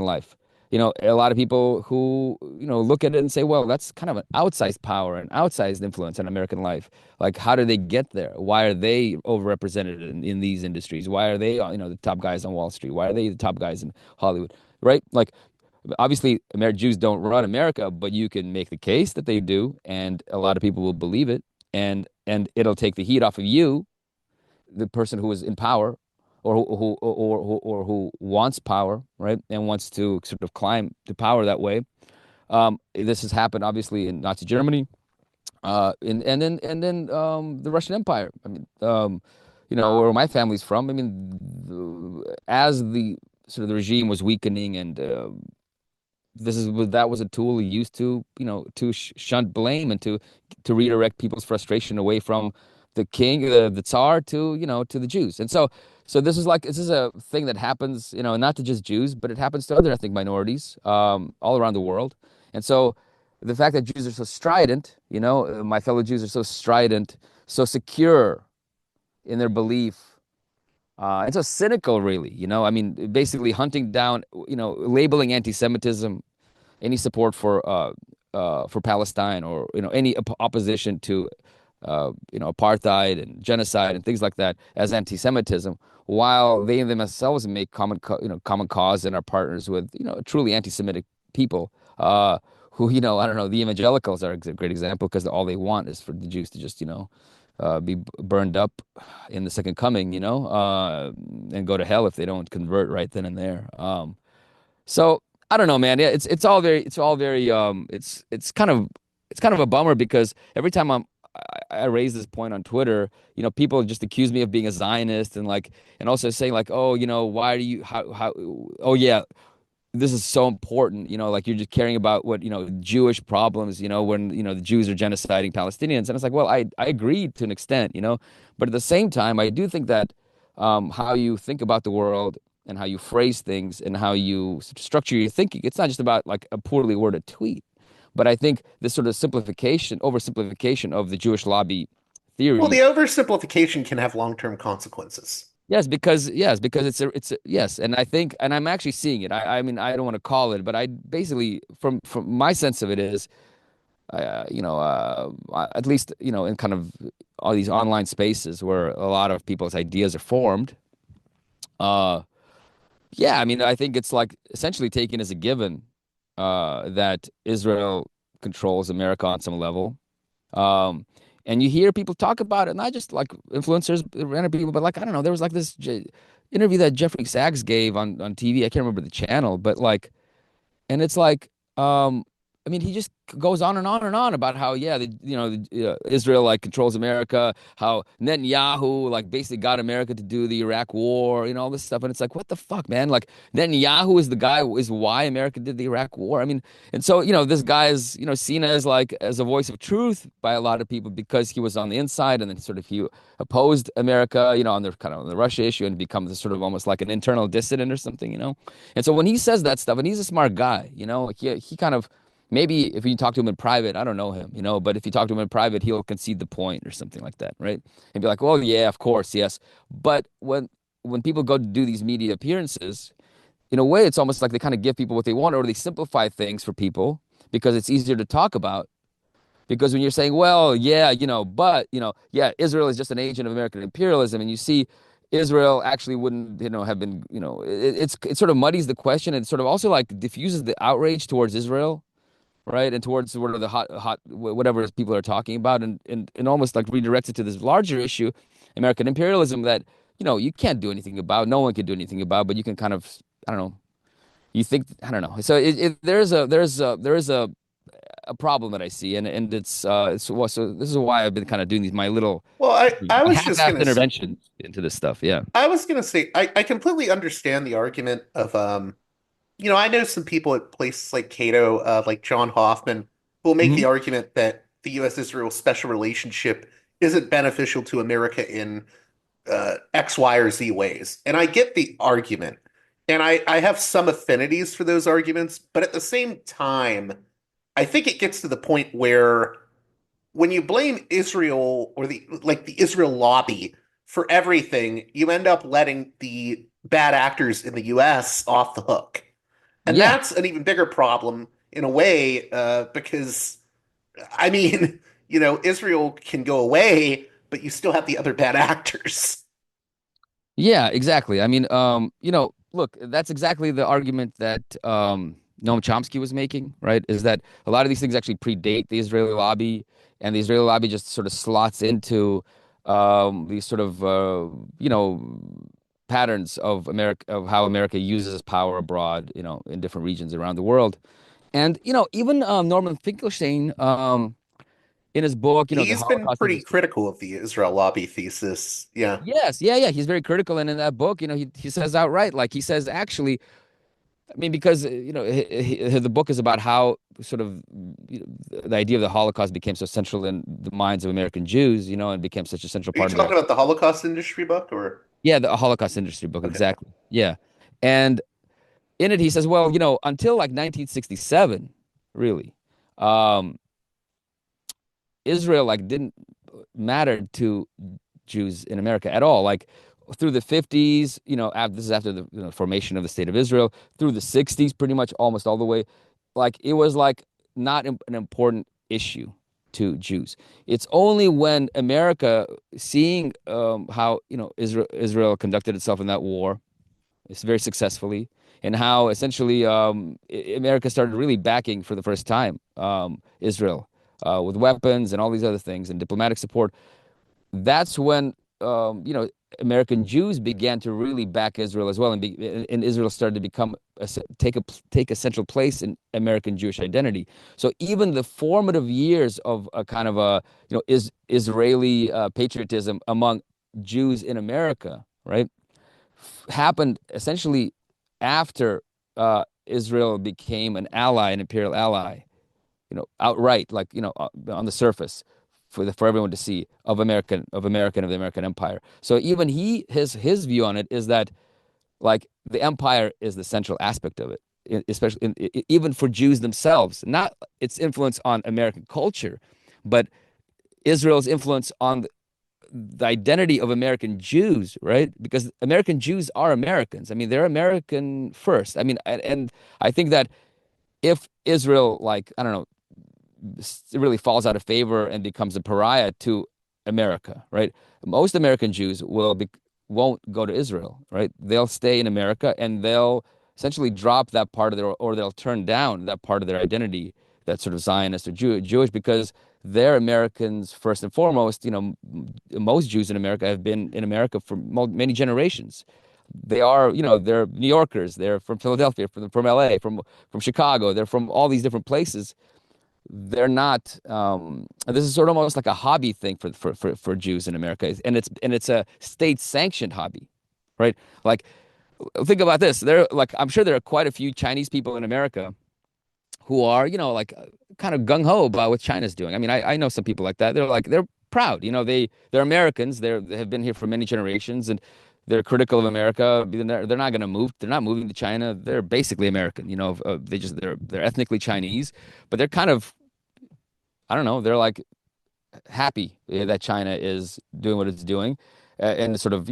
life. A lot of people who, look at it and say, well, that's kind of an outsized power and outsized influence on American life. Like, how do they get there? Why are they overrepresented in these industries? Why are they, the top guys on Wall Street? Why are they the top guys in Hollywood? Right? Like, obviously, Jews don't run America, but you can make the case that they do, and a lot of people will believe it, and it'll take the heat off of you, the person who is in power, or who wants power, right, and wants to sort of climb to power that way. This has happened obviously in Nazi Germany, and then the Russian Empire. I mean, where my family's from. I mean, as the sort of the regime was weakening, and that was a tool he used to, to shunt blame and to redirect people's frustration away from the king, the Tsar, to, to the Jews. And so this is a thing that happens, not to just Jews, but it happens to other ethnic minorities, all around the world. And so the fact that Jews are so strident, my fellow Jews are so strident, so secure in their belief, and so cynical, really, I mean, basically hunting down, labeling anti-Semitism, any support for Palestine, or any opposition to apartheid and genocide and things like that as anti-Semitism, while they themselves make common cause and are partners with truly anti-Semitic people, who, I don't know, the evangelicals are a great example, because all they want is for the Jews to just be burned up in the second coming, and go to hell if they don't convert right then and there. So I don't know, man. Yeah, it's kind of a bummer, because every time I raise this point on Twitter, people just accuse me of being a Zionist, and and also saying like, oh, why do you how oh yeah, this is so important, like you're just caring about what, Jewish problems, when, the Jews are genociding Palestinians. And it's like, well, I agree to an extent, but at the same time, I do think that how you think about the world and how you phrase things and how you structure your thinking, it's not just about like a poorly worded tweet. But I think this sort of oversimplification of the Jewish lobby Well, the theory. oversimplification can have long-term consequences. Yes, because yes, and I think, and I'm actually seeing it. I mean, I don't want to call it, but I basically, from my sense of it is, at least, in kind of all these online spaces where a lot of people's ideas are formed. Uh, yeah, I mean, I think it's like essentially taken as a given that Israel controls America on some level. Um, and you hear people talk about it, not just like influencers, random people, but like, I don't know, there was like this interview that Jeffrey Sachs gave on TV. I can't remember the channel, but like, and it's like, I mean, he just goes on and on and on about how, yeah, Israel like controls America, how Netanyahu like basically got America to do the Iraq War, all this stuff. And it's like, what the fuck, man? Like, Netanyahu is the guy, is why America did the Iraq War. I mean, and so, this guy is, seen as like as a voice of truth by a lot of people, because he was on the inside, and then sort of he opposed America, on the kind of on the Russia issue, and become sort of almost like an internal dissident or something. And so when he says that stuff, and he's a smart guy, like he kind of, maybe if you talk to him in private, I don't know him, but if you talk to him in private, he'll concede the point or something like that, right? And be like, well, yeah, of course, yes. But when people go to do these media appearances, in a way, it's almost like they kind of give people what they want, or they simplify things for people because it's easier to talk about. Because when you're saying, well, yeah, but, yeah, Israel is just an agent of American imperialism, and you see Israel actually wouldn't, have been, it sort of muddies the question, and sort of also like diffuses the outrage towards Israel, right? And towards sort of the hot, whatever people are talking about, and almost like redirects it to this larger issue, American imperialism, that, you can't do anything about, no one can do anything about, but you can kind of, I don't know, you think, I don't know. So there is a problem that I see, and so this is why I've been kind of doing these my little Well, I was just half-assed gonna interventions into this stuff. Yeah. I was gonna say I completely understand the argument of I know some people at places like Cato, like John Hoffman, who will make the Hmm. argument that the U.S.-Israel special relationship isn't beneficial to America in X, Y, or Z ways. And I get the argument. And I have some affinities for those arguments, but at the same time, I think it gets to the point where when you blame Israel or the Israel lobby for everything, you end up letting the bad actors in the US off the hook. And Yeah. that's an even bigger problem in a way, because I mean, Israel can go away, but you still have the other bad actors. Yeah, exactly. I mean, look, that's exactly the argument that Noam Chomsky was making, right? Is that a lot of these things actually predate the Israeli lobby, and the Israeli lobby just sort of slots into these sort of you know patterns of America of how America uses power abroad, in different regions around the world. And even Norman Finkelstein, in his book, the He's been Holocaust pretty industry. critical of the Israel lobby thesis. Yeah. Yes, yeah, yeah. He's very critical, and in that book, he says outright, like he says, actually, I mean, because the book is about how sort of the idea of the Holocaust became so central in the minds of American Jews, and became such a central Are you part of their talking about the Holocaust industry book or? yeah, the Holocaust industry book, Okay. exactly. Yeah, and in it he says, well, until like 1967, really, um, Israel like didn't matter to Jews in America at all. Like through the 50s, this is after the formation of the state of Israel, through the 60s, pretty much almost all the way, like it was like not an important issue to Jews. It's only when America, seeing how Israel conducted itself in that war, it's very successfully, and how essentially America started really backing for the first time Israel with weapons and all these other things and diplomatic support. That's when American Jews began to really back Israel as well, and Israel started to become take a central place in American Jewish identity. So even the formative years of a kind of a Israeli patriotism among Jews in America, right, happened essentially after Israel became an ally, an imperial ally, outright, like, on the surface for everyone to see of the American empire. So even his view on it is that like the empire is the central aspect of it, especially even for Jews themselves, not its influence on American culture, but Israel's influence on the identity of American Jews, right? Because American Jews are Americans. I mean, they're American first. I mean, and I think that if Israel, like, I don't know, really falls out of favor and becomes a pariah to America, right? Most American Jews won't go to Israel, right? They'll stay in America and they'll essentially drop that part of or they'll turn down that part of their identity, that's sort of Zionist or Jewish, because they're Americans first and foremost. Most Jews in America have been in America for many generations. They are, they're New Yorkers. They're from Philadelphia, from LA, from Chicago. They're from all these different places. They're not this is sort of almost like a hobby thing for Jews in America, and it's a state sanctioned hobby, right? Like, think about this. I'm sure there are quite a few Chinese people in America who are, like, kind of gung-ho about what China's doing. I mean, I know some people like that. They're proud, they're Americans. They have been here for many generations, and they're critical of America. They're not going to move. They're not moving to China. They're basically American. They're ethnically Chinese, but they're kind of, I don't know. They're like happy that China is doing what it's doing, and sort of,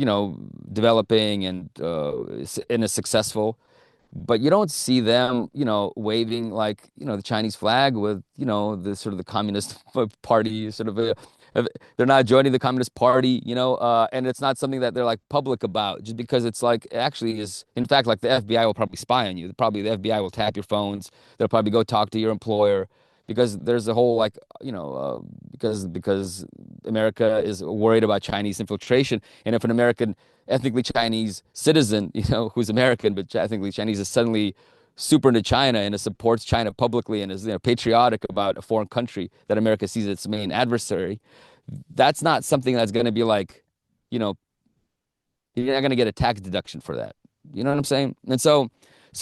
developing and is successful. But you don't see them, waving like, the Chinese flag with, the sort of the Communist Party sort of. They're not joining the Communist Party, and it's not something that they're like public about, just because it's like it actually is. In fact, like the FBI will probably spy on you. Probably the FBI will tap your phones. They'll probably go talk to your employer, because there's a whole like, because America is worried about Chinese infiltration, and if an American ethnically Chinese citizen, who's American but ethnically Chinese, is suddenly super into China and supports China publicly and is, patriotic about a foreign country that America sees as its main adversary, that's not something that's going to be like, you know, you're not going to get a tax deduction for that. You know what I'm saying? And so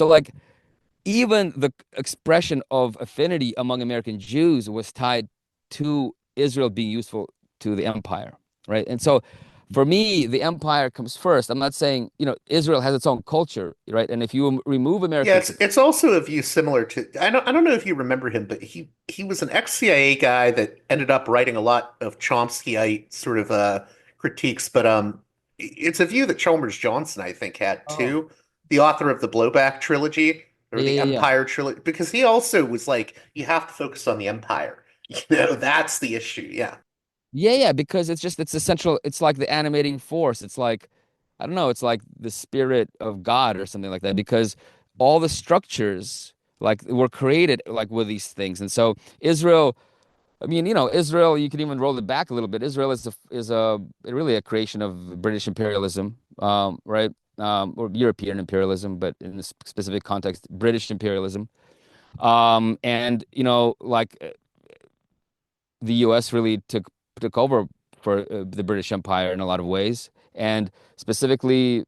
like even the expression of affinity among American Jews was tied to Israel being useful to the empire, right? And so for me, the empire comes first. I'm not saying, Israel has its own culture, right? And if you remove Yeah, American it's also a view similar to I don't know if you remember him, but he was an ex-CIA guy that ended up writing a lot of Chomskyite sort of critiques, but it's a view that Chalmers Johnson I think had Oh. too, the author of the Blowback trilogy or Yeah, yeah, the yeah, yeah. Empire trilogy, because he also was like you have to focus on the empire. That's the issue. Yeah. Yeah, yeah, because it's essential. It's like the animating force. It's like, I don't know, it's like the spirit of God or something like that. Because all the structures like were created like with these things. And so Israel, I mean, Israel, you could even roll it back a little bit. Israel is really a creation of British imperialism, right? Or European imperialism, but in this specific context, British imperialism. And like the U.S. really took over for the British Empire in a lot of ways, and specifically,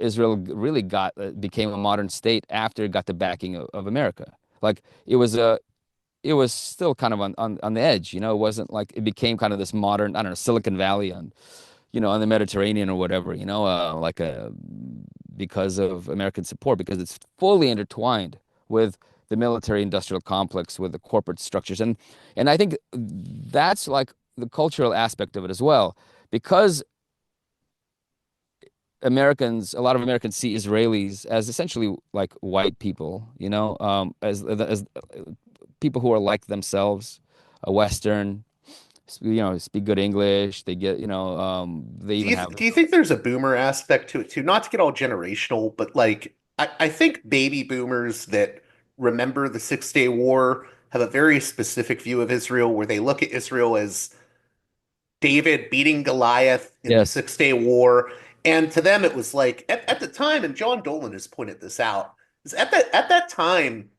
Israel really got became a modern state after it got the backing of America. Like it was still kind of on the edge. It wasn't like it became kind of this modern, I don't know, Silicon Valley on the Mediterranean or whatever. Like a because of American support, because it's fully intertwined with the military industrial complex, with the corporate structures. And I think that's like the cultural aspect of it as well. Because a lot of Americans see Israelis as essentially like white people, as people who are like themselves, Western, speak good English. They get, they Do even you have, do you think there's a boomer aspect to it too? Not to get all generational, but like I think baby boomers that remember the Six-Day War have a very specific view of Israel where they look at Israel as David beating Goliath in the yes, Six-Day War. And to them, it was like at the time, and John Dolan has pointed this out, is at that time,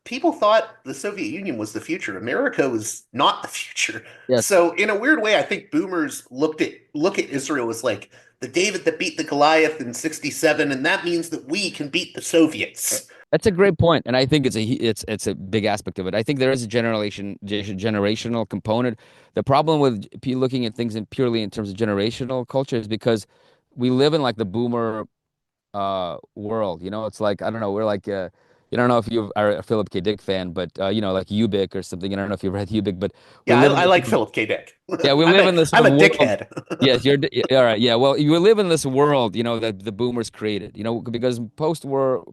people thought the Soviet Union was the future. America was not the future. yes. So in a weird way, I think boomers look at Israel as like the David that beat the Goliath in '67, and that means that we can beat the Soviets. That's a great point, and I think it's a big aspect of it. I think there is a generational component. The problem with looking at things in purely in terms of generational culture is because we live in like the boomer world. It's like, I don't know, we're like you don't know if you are a Philip K. Dick fan, but like Ubik or something. I don't know if you've read Ubik, but we Yeah, live in I this like Philip K. Dick. yeah, we I'm live a in this sort I'm of a world. dickhead. Yes, all right. Yeah, well, you live in this world, that the boomers created, because post-war,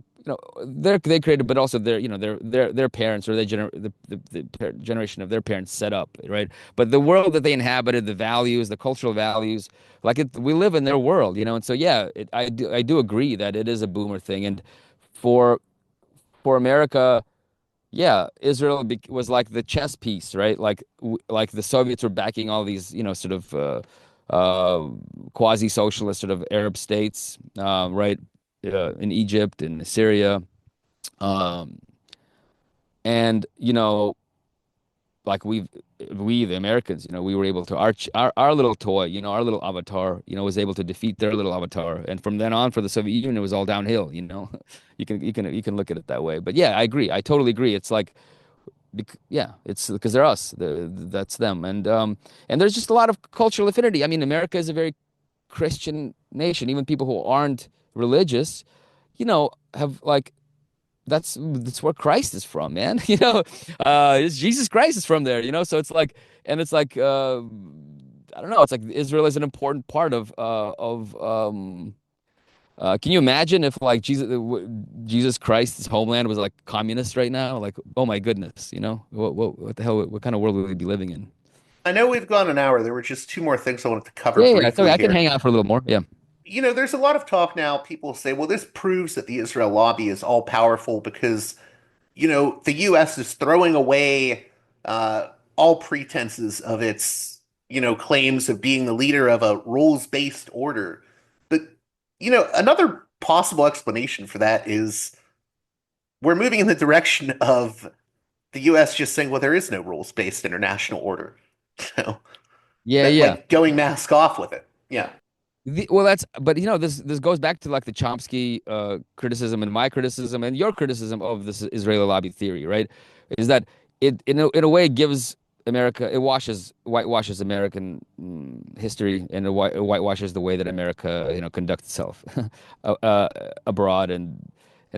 they created, but also their parents or the generation of their parents set up, right? But the world that they inhabited, the values, the cultural values, like we live in their world, and so yeah, I do agree that it is a boomer thing, and for America. Yeah, Israel was like the chess piece, right? Like the Soviets were backing all these, sort of quasi-socialist sort of Arab states, right? In Egypt and Syria, um, and like we the Americans, we were able to our little toy, our little avatar, was able to defeat their little avatar, and from then on for the Soviet Union, it was all downhill. You can look at it that way. But yeah, I agree. I totally agree. It's like yeah, it's because they're us. That's them, and there's just a lot of cultural affinity. I mean, America is a very Christian nation. Even people who aren't religious, have like that's where Christ is from, man. It's Jesus Christ is from there. So it's like, and it's like, I don't know. It's like Israel is an important part of. Can you imagine if like Jesus Christ's homeland was like communist right now? Like, oh my goodness, what the hell? What kind of world would we be living in? I know we've gone an hour. There were just two more things I wanted to cover Yeah, yeah, it's okay. briefly I can here. hang out for a little more. Yeah, There's a lot of talk now. People say, well, this proves that the Israel lobby is all powerful because, the US is throwing away all pretenses of its, claims of being the leader of a rules-based order. But, another possible explanation for that is we're moving in the direction of the US just saying, well, there is no rules-based international order. So yeah, that yeah. like going mask off with it. Yeah. Well, but this goes back to like the Chomsky criticism and my criticism and your criticism of this Israeli lobby theory, right? Is that it in a way it gives America, it whitewashes American history, and it whitewashes the way that America, conducts itself abroad, and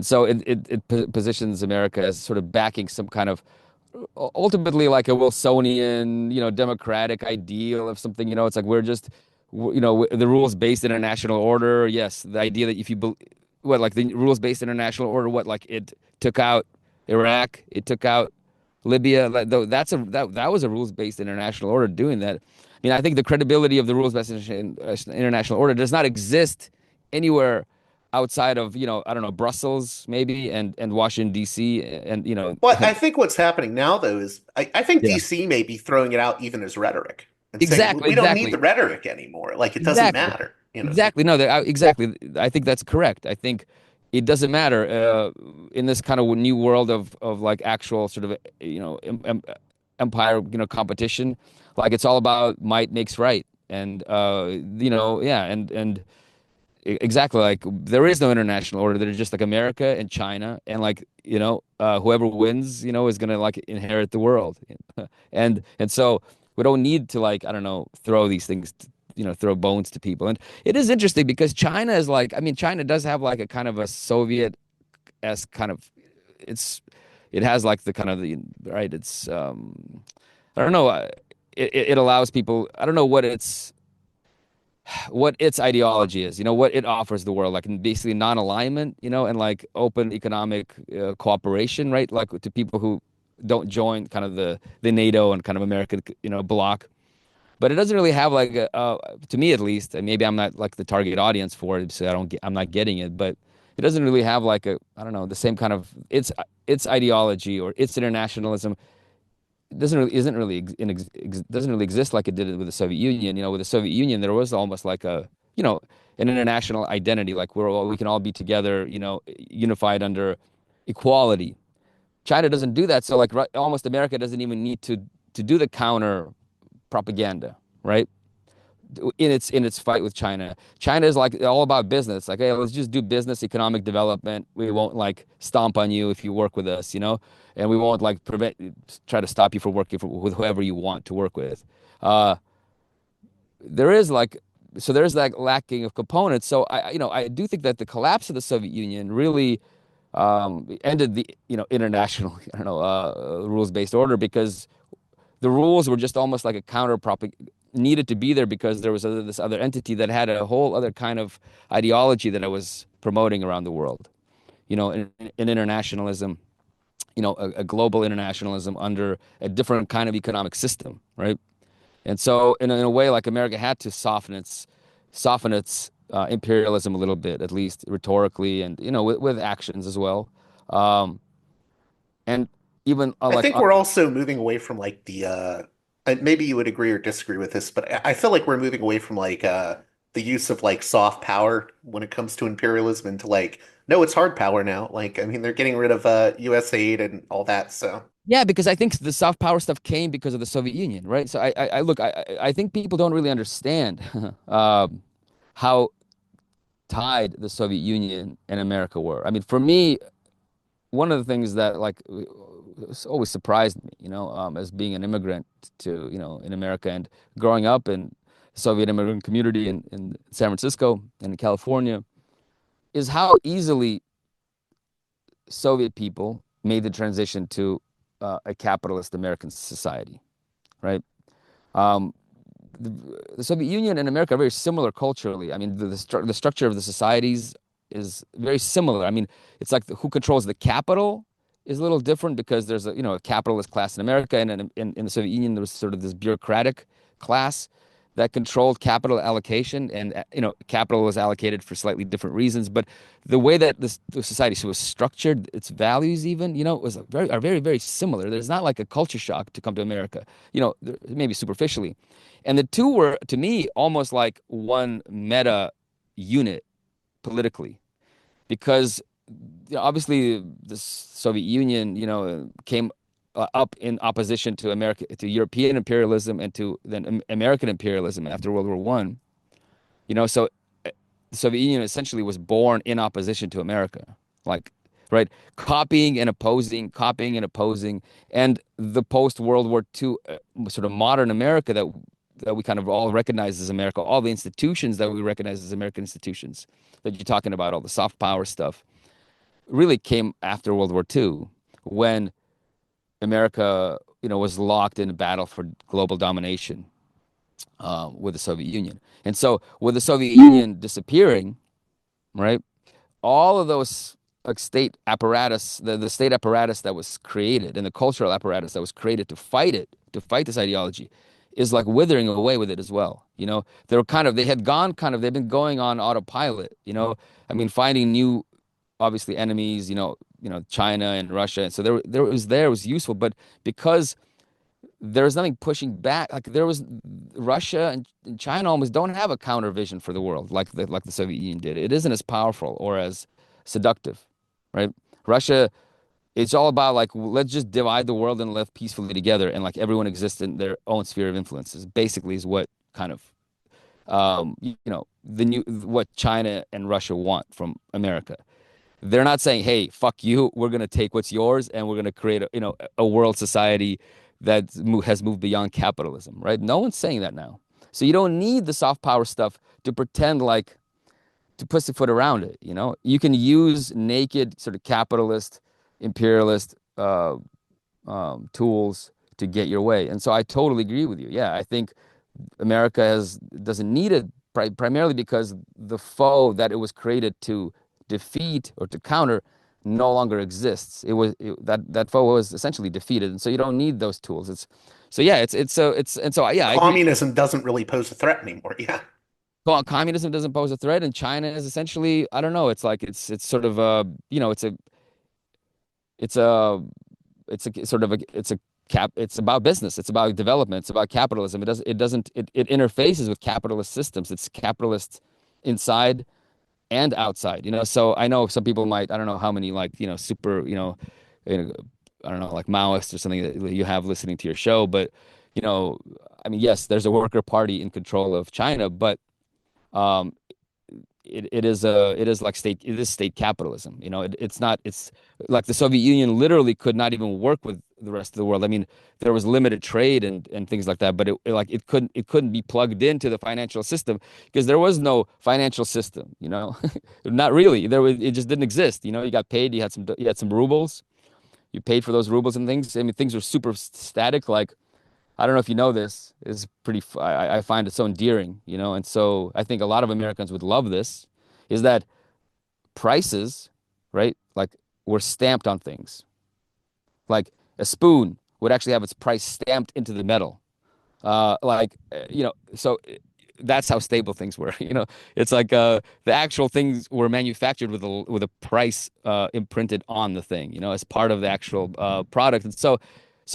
so it positions America as sort of backing some kind of ultimately like a Wilsonian, democratic ideal of something. It's like we're just, the rules-based international order. Yes, the idea that if you, what, like the rules-based international order, what, like it took out Iraq, it took out Libya. That was a rules-based international order doing that. I mean, I think the credibility of the rules-based international order does not exist anywhere outside of, I don't know, Brussels maybe and Washington D.C. and Well, I think what's happening now, though, is I think yeah. DC may be throwing it out even as rhetoric and saying Exactly, we don't need exactly, the rhetoric anymore. Like it doesn't exactly, matter, you know. exactly. No, exactly. I think that's correct. I think it doesn't matter in this kind of new world of like actual sort of empire competition. Like it's all about might makes right, and yeah, and exactly, like there is no international order. There's just like America and China, and like whoever wins, is gonna like inherit the world, and so we don't need to, like, I don't know, throw these things, throw bones to people. And it is interesting because China is like, I mean, China does have like a kind of a Soviet-esque kind of, it's it has like the kind of the right. It's I don't know. It allows people. I don't know what its ideology is, what it offers the world, like in basically non-alignment, and like open economic cooperation, right? Like to people who don't join kind of the NATO and kind of American, bloc. But it doesn't really have like to me at least, and maybe I'm not like the target audience for it, so I'm not getting it, but it doesn't really have like I don't know, the same kind of its ideology or its internationalism doesn't really isn't really doesn't really exist like it did with the Soviet Union. With the Soviet Union, there was almost like an international identity, like we can all be together, unified under equality. China doesn't do that, so like almost America doesn't even need to do the counter propaganda, right? In its fight with China. China is like all about business. Like, hey, let's just do business, economic development. We won't like stomp on you if you work with us, and we won't like try to stop you from working with whoever you want to work with. Uh, there is like, so there's like lacking of components. So I do think that the collapse of the Soviet Union really ended the international I don't know rules-based order, because the rules were just almost like a counter needed to be there because there was this other entity that had a whole other kind of ideology that I was promoting around the world. An internationalism, a global internationalism under a different kind of economic system, right? And so, in a way, like America had to soften its imperialism a little bit, at least rhetorically, and with actions as well. Um, and even I think we're also moving away from like the and maybe you would agree or disagree with this, but I feel like we're moving away from like the use of like soft power when it comes to imperialism into like no, it's hard power now. Like I mean, they're getting rid of US aid and all that, so Yeah, because I think the soft power stuff came because of the Soviet Union, right? So I look, I think people don't really understand how tied the Soviet Union and America were. I mean, for me, one of the things that like always surprised me, as being an immigrant to, in America and growing up in Soviet immigrant community in San Francisco and in California, is how easily Soviet people made the transition to a capitalist American society, right? Um, the Soviet Union and America are very similar culturally. I mean, the structure of the societies is very similar. I mean, it's like who controls the capital is a little different because there's a capitalist class in America, and in the Soviet Union there was sort of this bureaucratic class that controlled capital allocation, and capital was allocated for slightly different reasons. But the way that the society was structured, its values even, was are very, very similar. There's not like a culture shock to come to America, maybe superficially. And the two were, to me, almost like one meta unit politically, because obviously the Soviet Union, came up in opposition to America, to European imperialism, and to then American imperialism after World War I. So the Soviet Union essentially was born in opposition to America, like, right, copying and opposing, and the post World War II sort of modern America that we kind of all recognize as America, all the institutions that we recognize as American institutions that you're talking about, all the soft power stuff, really came after World War II, when America, was locked in a battle for global domination with the Soviet Union. And so, with the Soviet Union disappearing, right, all of those like state apparatus, the state apparatus that was created and the cultural apparatus that was created to fight it, to fight this ideology, is like withering away with it as well. They had gone they've been going on autopilot. I mean, finding new, obviously, enemies. China and Russia, and so there was useful, but because there was nothing pushing back. Like there was Russia and China almost don't have a counter vision for the world like the Soviet Union did. It isn't as powerful or as seductive, right? Russia, it's all about like let's just divide the world and live peacefully together, and like everyone exists in their own sphere of influences. Basically, is what kind of the new what China and Russia want from America. They're not saying, "Hey, fuck you. We're gonna take what's yours, and we're gonna create a world society that has moved beyond capitalism." Right? No one's saying that now. So you don't need the soft power stuff to pretend like to pussyfoot around it. You can use naked sort of capitalist, imperialist tools to get your way. And so I totally agree with you. Yeah, I think America doesn't need it primarily because the foe that it was created to defeat or to counter no longer exists. That foe was essentially defeated, and so you don't need those tools. It's and so yeah, I agree. Communism doesn't really pose a threat anymore. Yeah. Well, communism doesn't pose a threat, and China is essentially, I don't know. It's like it's sort of it's a it's sort of it's a cap. It's about business. It's about development. It's about capitalism. It interfaces with capitalist systems. It's capitalist inside and outside. So I know some people might, I don't know how many like super you know I don't know, like Maoists or something that you have listening to your show, but you know I mean, yes, there's a worker party in control of China, but um it is state capitalism. It's like the Soviet Union literally could not even work with the rest of the world. I mean, there was limited trade and things like that, but it couldn't be plugged into the financial system because there was no financial system. Not really. It just didn't exist. You got paid, you had some rubles, you paid for those rubles and things. I mean, things are super static. Like, I don't know if you know this. Is pretty. I find it so endearing, and so I think a lot of Americans would love this. Is that prices, right? Like, were stamped on things. Like a spoon would actually have its price stamped into the metal. So that's how stable things were. It's like the actual things were manufactured with a price imprinted on the thing. As part of the actual product. And so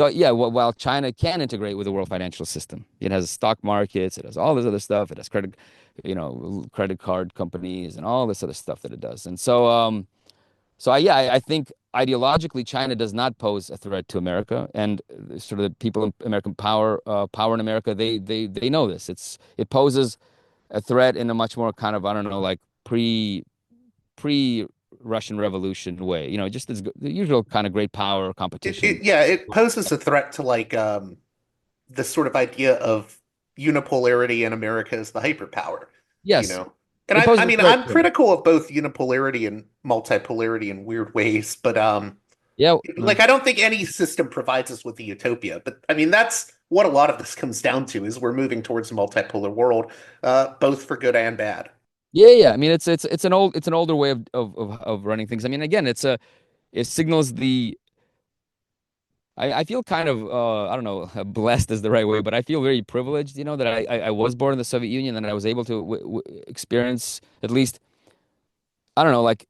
yeah, while China can integrate with the world financial system, it has stock markets, it has all this other stuff, it has credit card companies and all this other stuff that it does. And I think ideologically, China does not pose a threat to America, and sort of the people in American power in America, they know this. It poses a threat in a much more kind of, I don't know, like pre Russian Revolution way. Just as the usual kind of great power competition. Yeah, it poses a threat to like this sort of idea of unipolarity in America as the hyperpower, you Yes, know. And it I poses a mean, threat. I'm critical of both unipolarity and multipolarity in weird ways, but Yeah, like I don't think any system provides us with a utopia. But I mean, that's what a lot of this comes down to is we're moving towards a multipolar world, both for good and bad. yeah. I mean, it's an older way of running things. I mean, again, it signals the. I feel kind of I don't know, blessed is the right way, but I feel very privileged, that I was born in the Soviet Union and I was able to experience at least, I don't know, like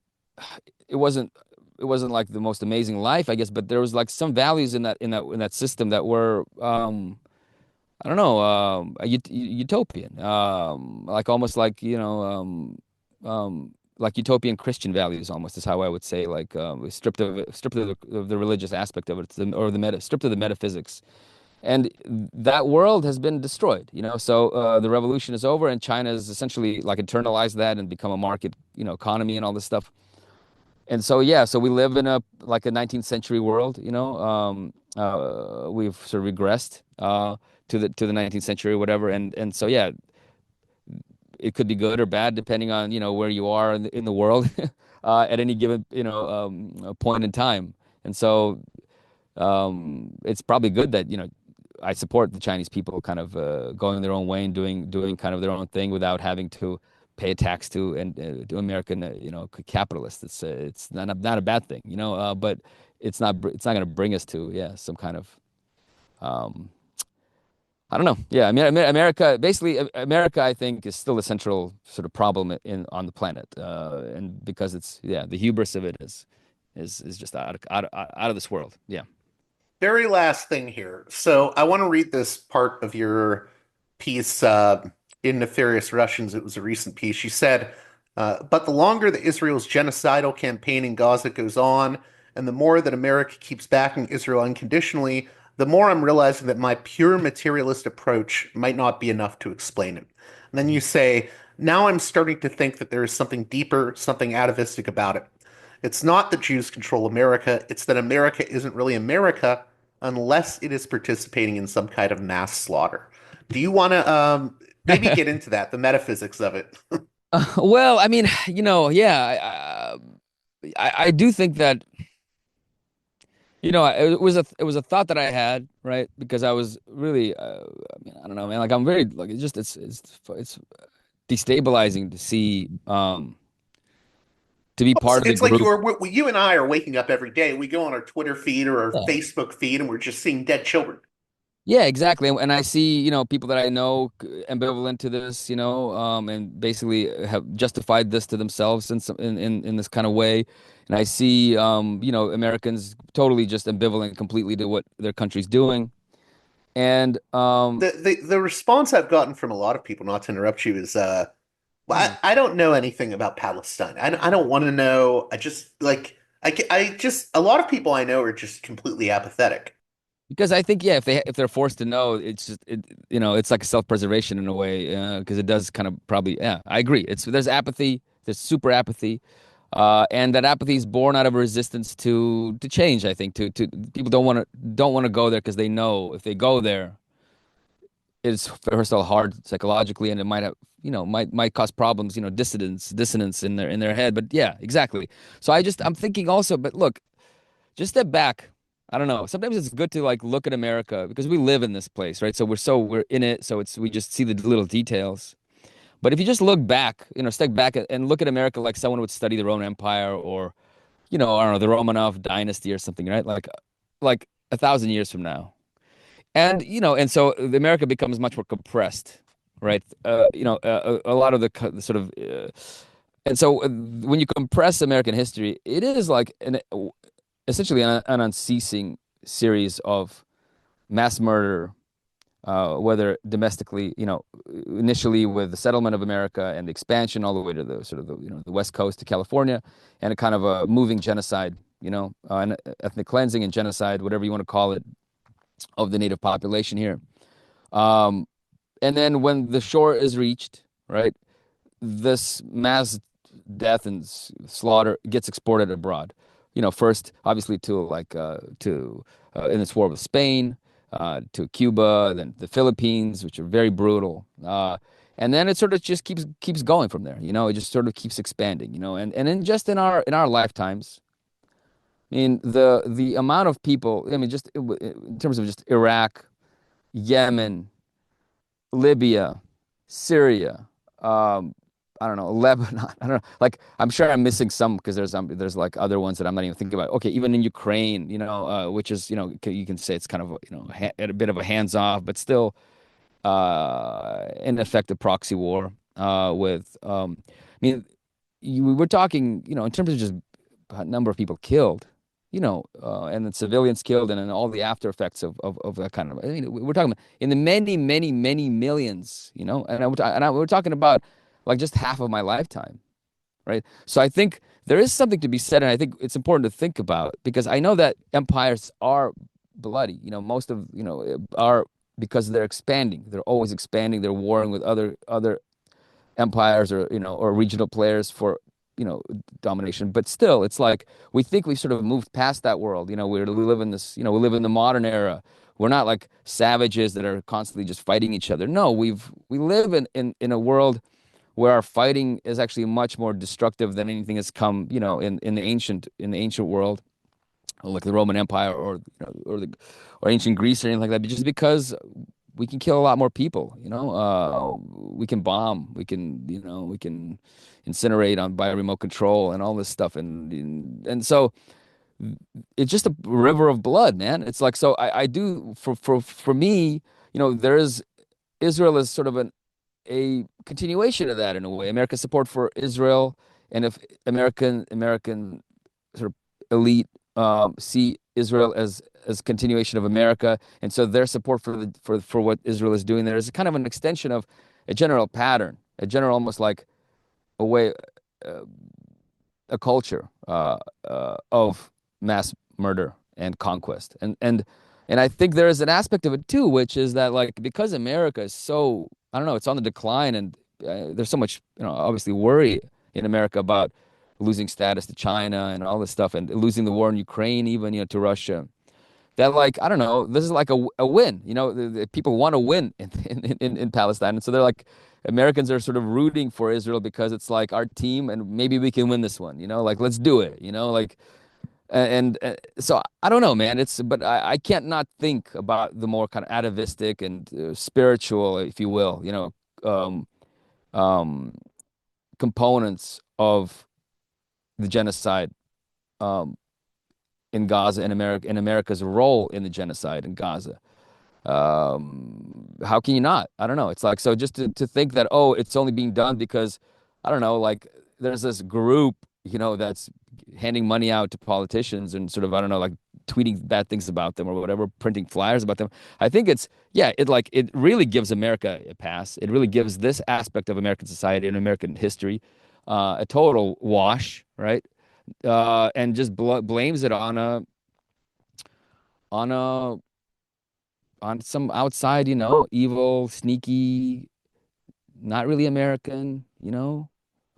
it wasn't it wasn't like the most amazing life, I guess, but there was like some values in that system that were I don't know, utopian, like almost like like utopian Christian values, almost is how I would say, like stripped of the religious aspect of it, or stripped of the metaphysics, and that world has been destroyed, so the revolution is over, and China has essentially like internalized that and become a market, economy and all this stuff. And so yeah, so we live in a 19th century world, we've sort of regressed to the 19th century or whatever, and so yeah, it could be good or bad depending on where you are in the world at any given point in time. And so it's probably good that I support the Chinese people kind of going their own way and doing kind of their own thing without having to pay a tax to American capitalists. It's not a bad thing, but it's not going to bring us to some kind of um, I don't know. Yeah, I mean, America, basically, America, I think, is still the central sort of problem on the planet, and because the hubris of it is just out of this world. Yeah. Very last thing here. So I want to read this part of your piece in Nefarious Russians. It was a recent piece. She said, but the longer that Israel's genocidal campaign in Gaza goes on, and the more that America keeps backing Israel unconditionally, the more I'm realizing that my pure materialist approach might not be enough to explain it. And then you say, now I'm starting to think that there is something deeper, something atavistic about it. It's not that Jews control America, it's that America isn't really America unless it is participating in some kind of mass slaughter. Do you want to maybe get into that, the metaphysics of it? Well, I mean, yeah, I do think that it was a thought that I had, right? Because I was really, I mean, I don't know, man. Like I'm very like it's destabilizing to see to be It's, part of the it's like group. you and I are waking up every day. We go on our Twitter feed or our Yeah. Facebook feed, and we're just seeing dead children. Yeah, exactly. And I see, people that I know ambivalent to this, and basically have justified this to themselves in this kind of way. And I see, Americans totally just ambivalent completely to what their country's doing. And The response I've gotten from a lot of people, not to interrupt you, is well, hmm. I don't know anything about Palestine. I don't want to know. I just like I just a lot of people I know are just completely apathetic. Because I think, yeah, if they're forced to know, it's just it's like self-preservation in a way, because it does kind of probably, yeah, I agree. There's apathy, there's super apathy, and that apathy is born out of a resistance to change. I think to people don't want to go there because they know if they go there, it's first of all hard psychologically, and it might have might cause problems, dissonance in their head. But yeah, exactly. So I'm thinking also, but look, just step back. I don't know. Sometimes it's good to like look at America because we live in this place, right? So we're in it. So we just see the little details. But if you just look back, step back and look at America like someone would study the Roman Empire or, I don't know, the Romanov dynasty or something, right? Like 1,000 years from now. And so America becomes much more compressed, right? A lot of the sort of, and so when you compress American history, it is like essentially an unceasing series of mass murder, whether domestically, initially with the settlement of America and the expansion all the way to the sort of the West Coast to California, and a kind of a moving genocide, an ethnic cleansing and genocide, whatever you want to call it, of the native population here. Um, and then when the shore is reached, right, this mass death and slaughter gets exported abroad. First obviously to in this war with Spain, to Cuba, then the Philippines, which are very brutal. And then it sort of just keeps going from there. It just sort of keeps expanding. And in just in our lifetimes, I mean the amount of people. I mean, just in terms of just Iraq, Yemen, Libya, Syria, I don't know, Lebanon. I don't know. Like, I'm sure I'm missing some because there's like other ones that I'm not even thinking about. Okay, even in Ukraine, which is, you can say it's kind of, a bit of a hands-off, but still, in effect, a proxy war, with, I mean, we're talking, in terms of just a number of people killed, and then civilians killed, and then all the after effects of that kind of. I mean, we're talking about in the many, many, many millions, we're talking about like just half of my lifetime, right? So I think there is something to be said, and I think it's important to think about because I know that empires are bloody. Most of, are, because they're expanding. They're always expanding. They're warring with other empires, or or regional players for domination. But still, it's like we think we've sort of moved past that world. We live in this, we live in the modern era. We're not like savages that are constantly just fighting each other. No, we live in a world where our fighting is actually much more destructive than anything that's come, in the ancient world, like the Roman Empire, or ancient Greece, or anything like that. But just because we can kill a lot more people, we can bomb, we can incinerate by remote control and all this stuff, and so it's just a river of blood, man. It's like, so I do, for me, there's Israel is sort of a continuation of that in a way. America's support for Israel, and if American sort of elite see Israel as continuation of America, and so their support for what Israel is doing there is kind of an extension of a general pattern, a general, almost like a way, a culture of mass murder and conquest, and I think there is an aspect of it too, which is that, like, because America is so, I don't know, it's on the decline, and there's so much, obviously worry in America about losing status to China and all this stuff, and losing the war in Ukraine, even, to Russia. That, like, I don't know, this is like a win. The people want to win in Palestine, and so they're like, Americans are sort of rooting for Israel because it's like our team, and maybe we can win this one. Like, let's do it. Like, and so I don't know, man. But I can't not think about the more kind of atavistic and spiritual, if you will, um, um, components of the genocide, um, in Gaza, and America's role in the genocide in Gaza. How can you not? I don't know. It's like, so just to think that, oh, it's only being done because, I don't know, like, there's this group, that's handing money out to politicians and sort of, I don't know, like, tweeting bad things about them or whatever, printing flyers about them. I think it really gives America a pass. It really gives this aspect of American society and American history a total wash, right? And just blames it on a on some outside, evil, sneaky, not really American,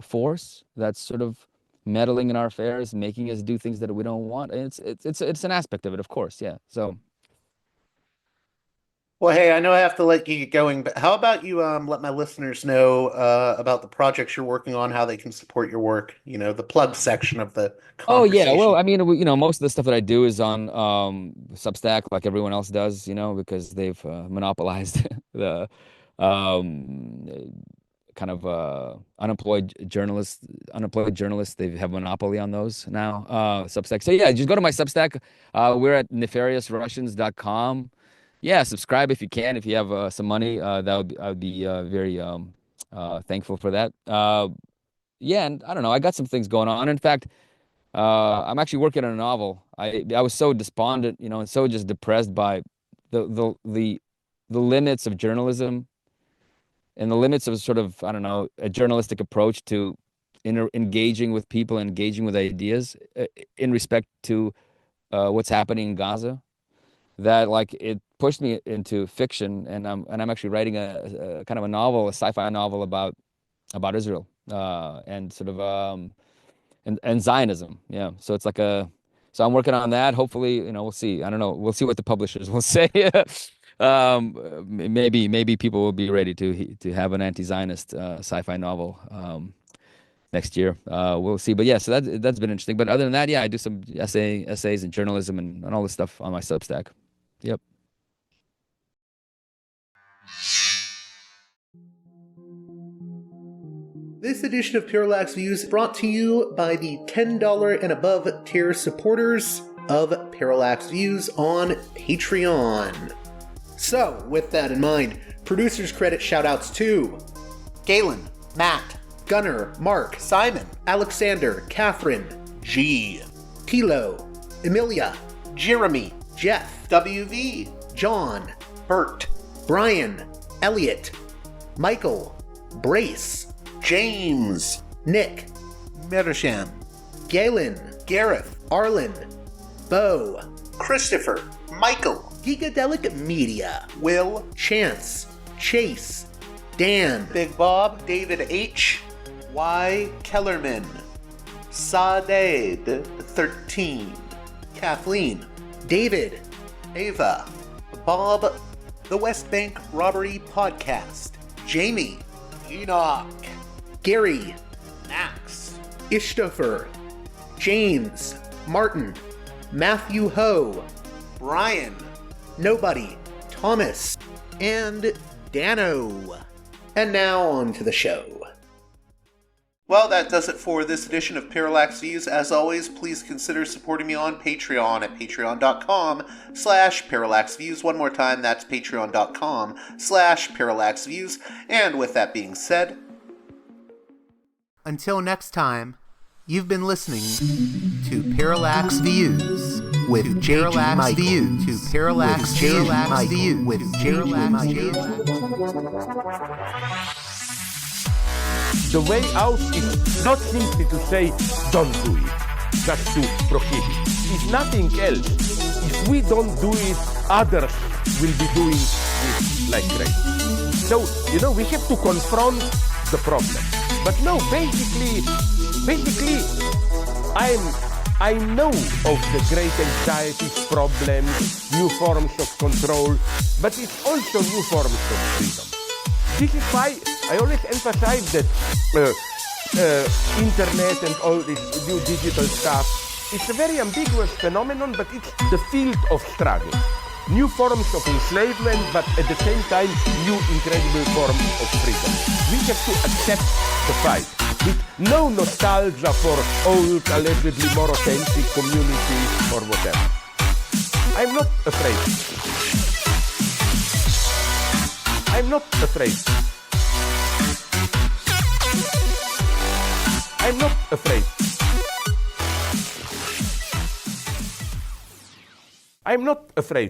force that's sort of meddling in our affairs, making us do things that we don't want. And it's an aspect of it, of course, yeah. So, Well, hey, I know I have to let you get going, but how about you let my listeners know about the projects you're working on, how they can support your work, the plug section of the oh yeah, well, conversation. I mean, most of the stuff that I do is on Substack, like everyone else does, because they've monopolized the um kind of unemployed journalists. They have monopoly on those now. Substack. So yeah, just go to my Substack. We're at nefariousrussians.com. Yeah, subscribe if you can. If you have some money, I would be very thankful for that. Yeah, and I don't know. I got some things going on. In fact, I'm actually working on a novel. I was so despondent, and so just depressed by the limits of journalism, and the limits of sort of, I don't know, a journalistic approach to engaging with people, engaging with ideas, in respect to what's happening in Gaza. That, like, it pushed me into fiction, and I'm actually writing a kind of a novel, a sci-fi novel about Israel, and sort of and Zionism. Yeah, so it's like so I'm working on that. Hopefully, we'll see. I don't know. We'll see what the publishers will say. Maybe people will be ready to have an anti-Zionist sci-fi novel next year. We'll see. But yeah, so that's been interesting. But other than that, yeah, I do some essays and journalism and all this stuff on my Substack. Yep. This edition of Parallax Views is brought to you by the $10 and above tier supporters of Parallax Views on Patreon. So, with that in mind, producers credit shoutouts to Galen, Matt, Gunnar, Mark, Simon, Alexander, Catherine, G, Tilo, Emilia, Jeremy, Jeff, WV, John, Bert, Brian, Elliot, Michael, Brace, James, Nick, Merisham, Galen, Gareth, Arlen, Bo, Christopher, Michael, Gigadelic Media, Will, Chance, Chase, Dan, Big Bob, David H., Y. Kellerman, Sadeed 13, Kathleen, David, Ava, Bob, The West Bank Robbery Podcast, Jamie, Enoch, Gary, Max, Ishtofer, James, Martin, Matthew Ho, Brian, Nobody, Thomas, and Dano. And now on to the show. Well, that does it for this edition of Parallax Views. As always, please consider supporting me on Patreon at patreon.com/parallaxviews. One more time, that's patreon.com/parallaxviews. And with that being said, until next time, you've been listening to Parallax Views with Parallax Views to Parallax Views with Parallax Views. The way out is not simply to say, don't do it, just to prohibit. It's nothing else. If we don't do it, others will be doing it like crazy. So, we have to confront the problem. But no, basically, I know of the great anxieties, problems, new forms of control, but it's also new forms of freedom. This is why I always emphasize that internet and all this new digital stuff, it's a very ambiguous phenomenon, but it's the field of struggle. New forms of enslavement, but at the same time, new incredible forms of freedom. We have to accept the fight with no nostalgia for old, allegedly more authentic communities or whatever. I'm not afraid. I'm not afraid. I'm not afraid. I'm not afraid.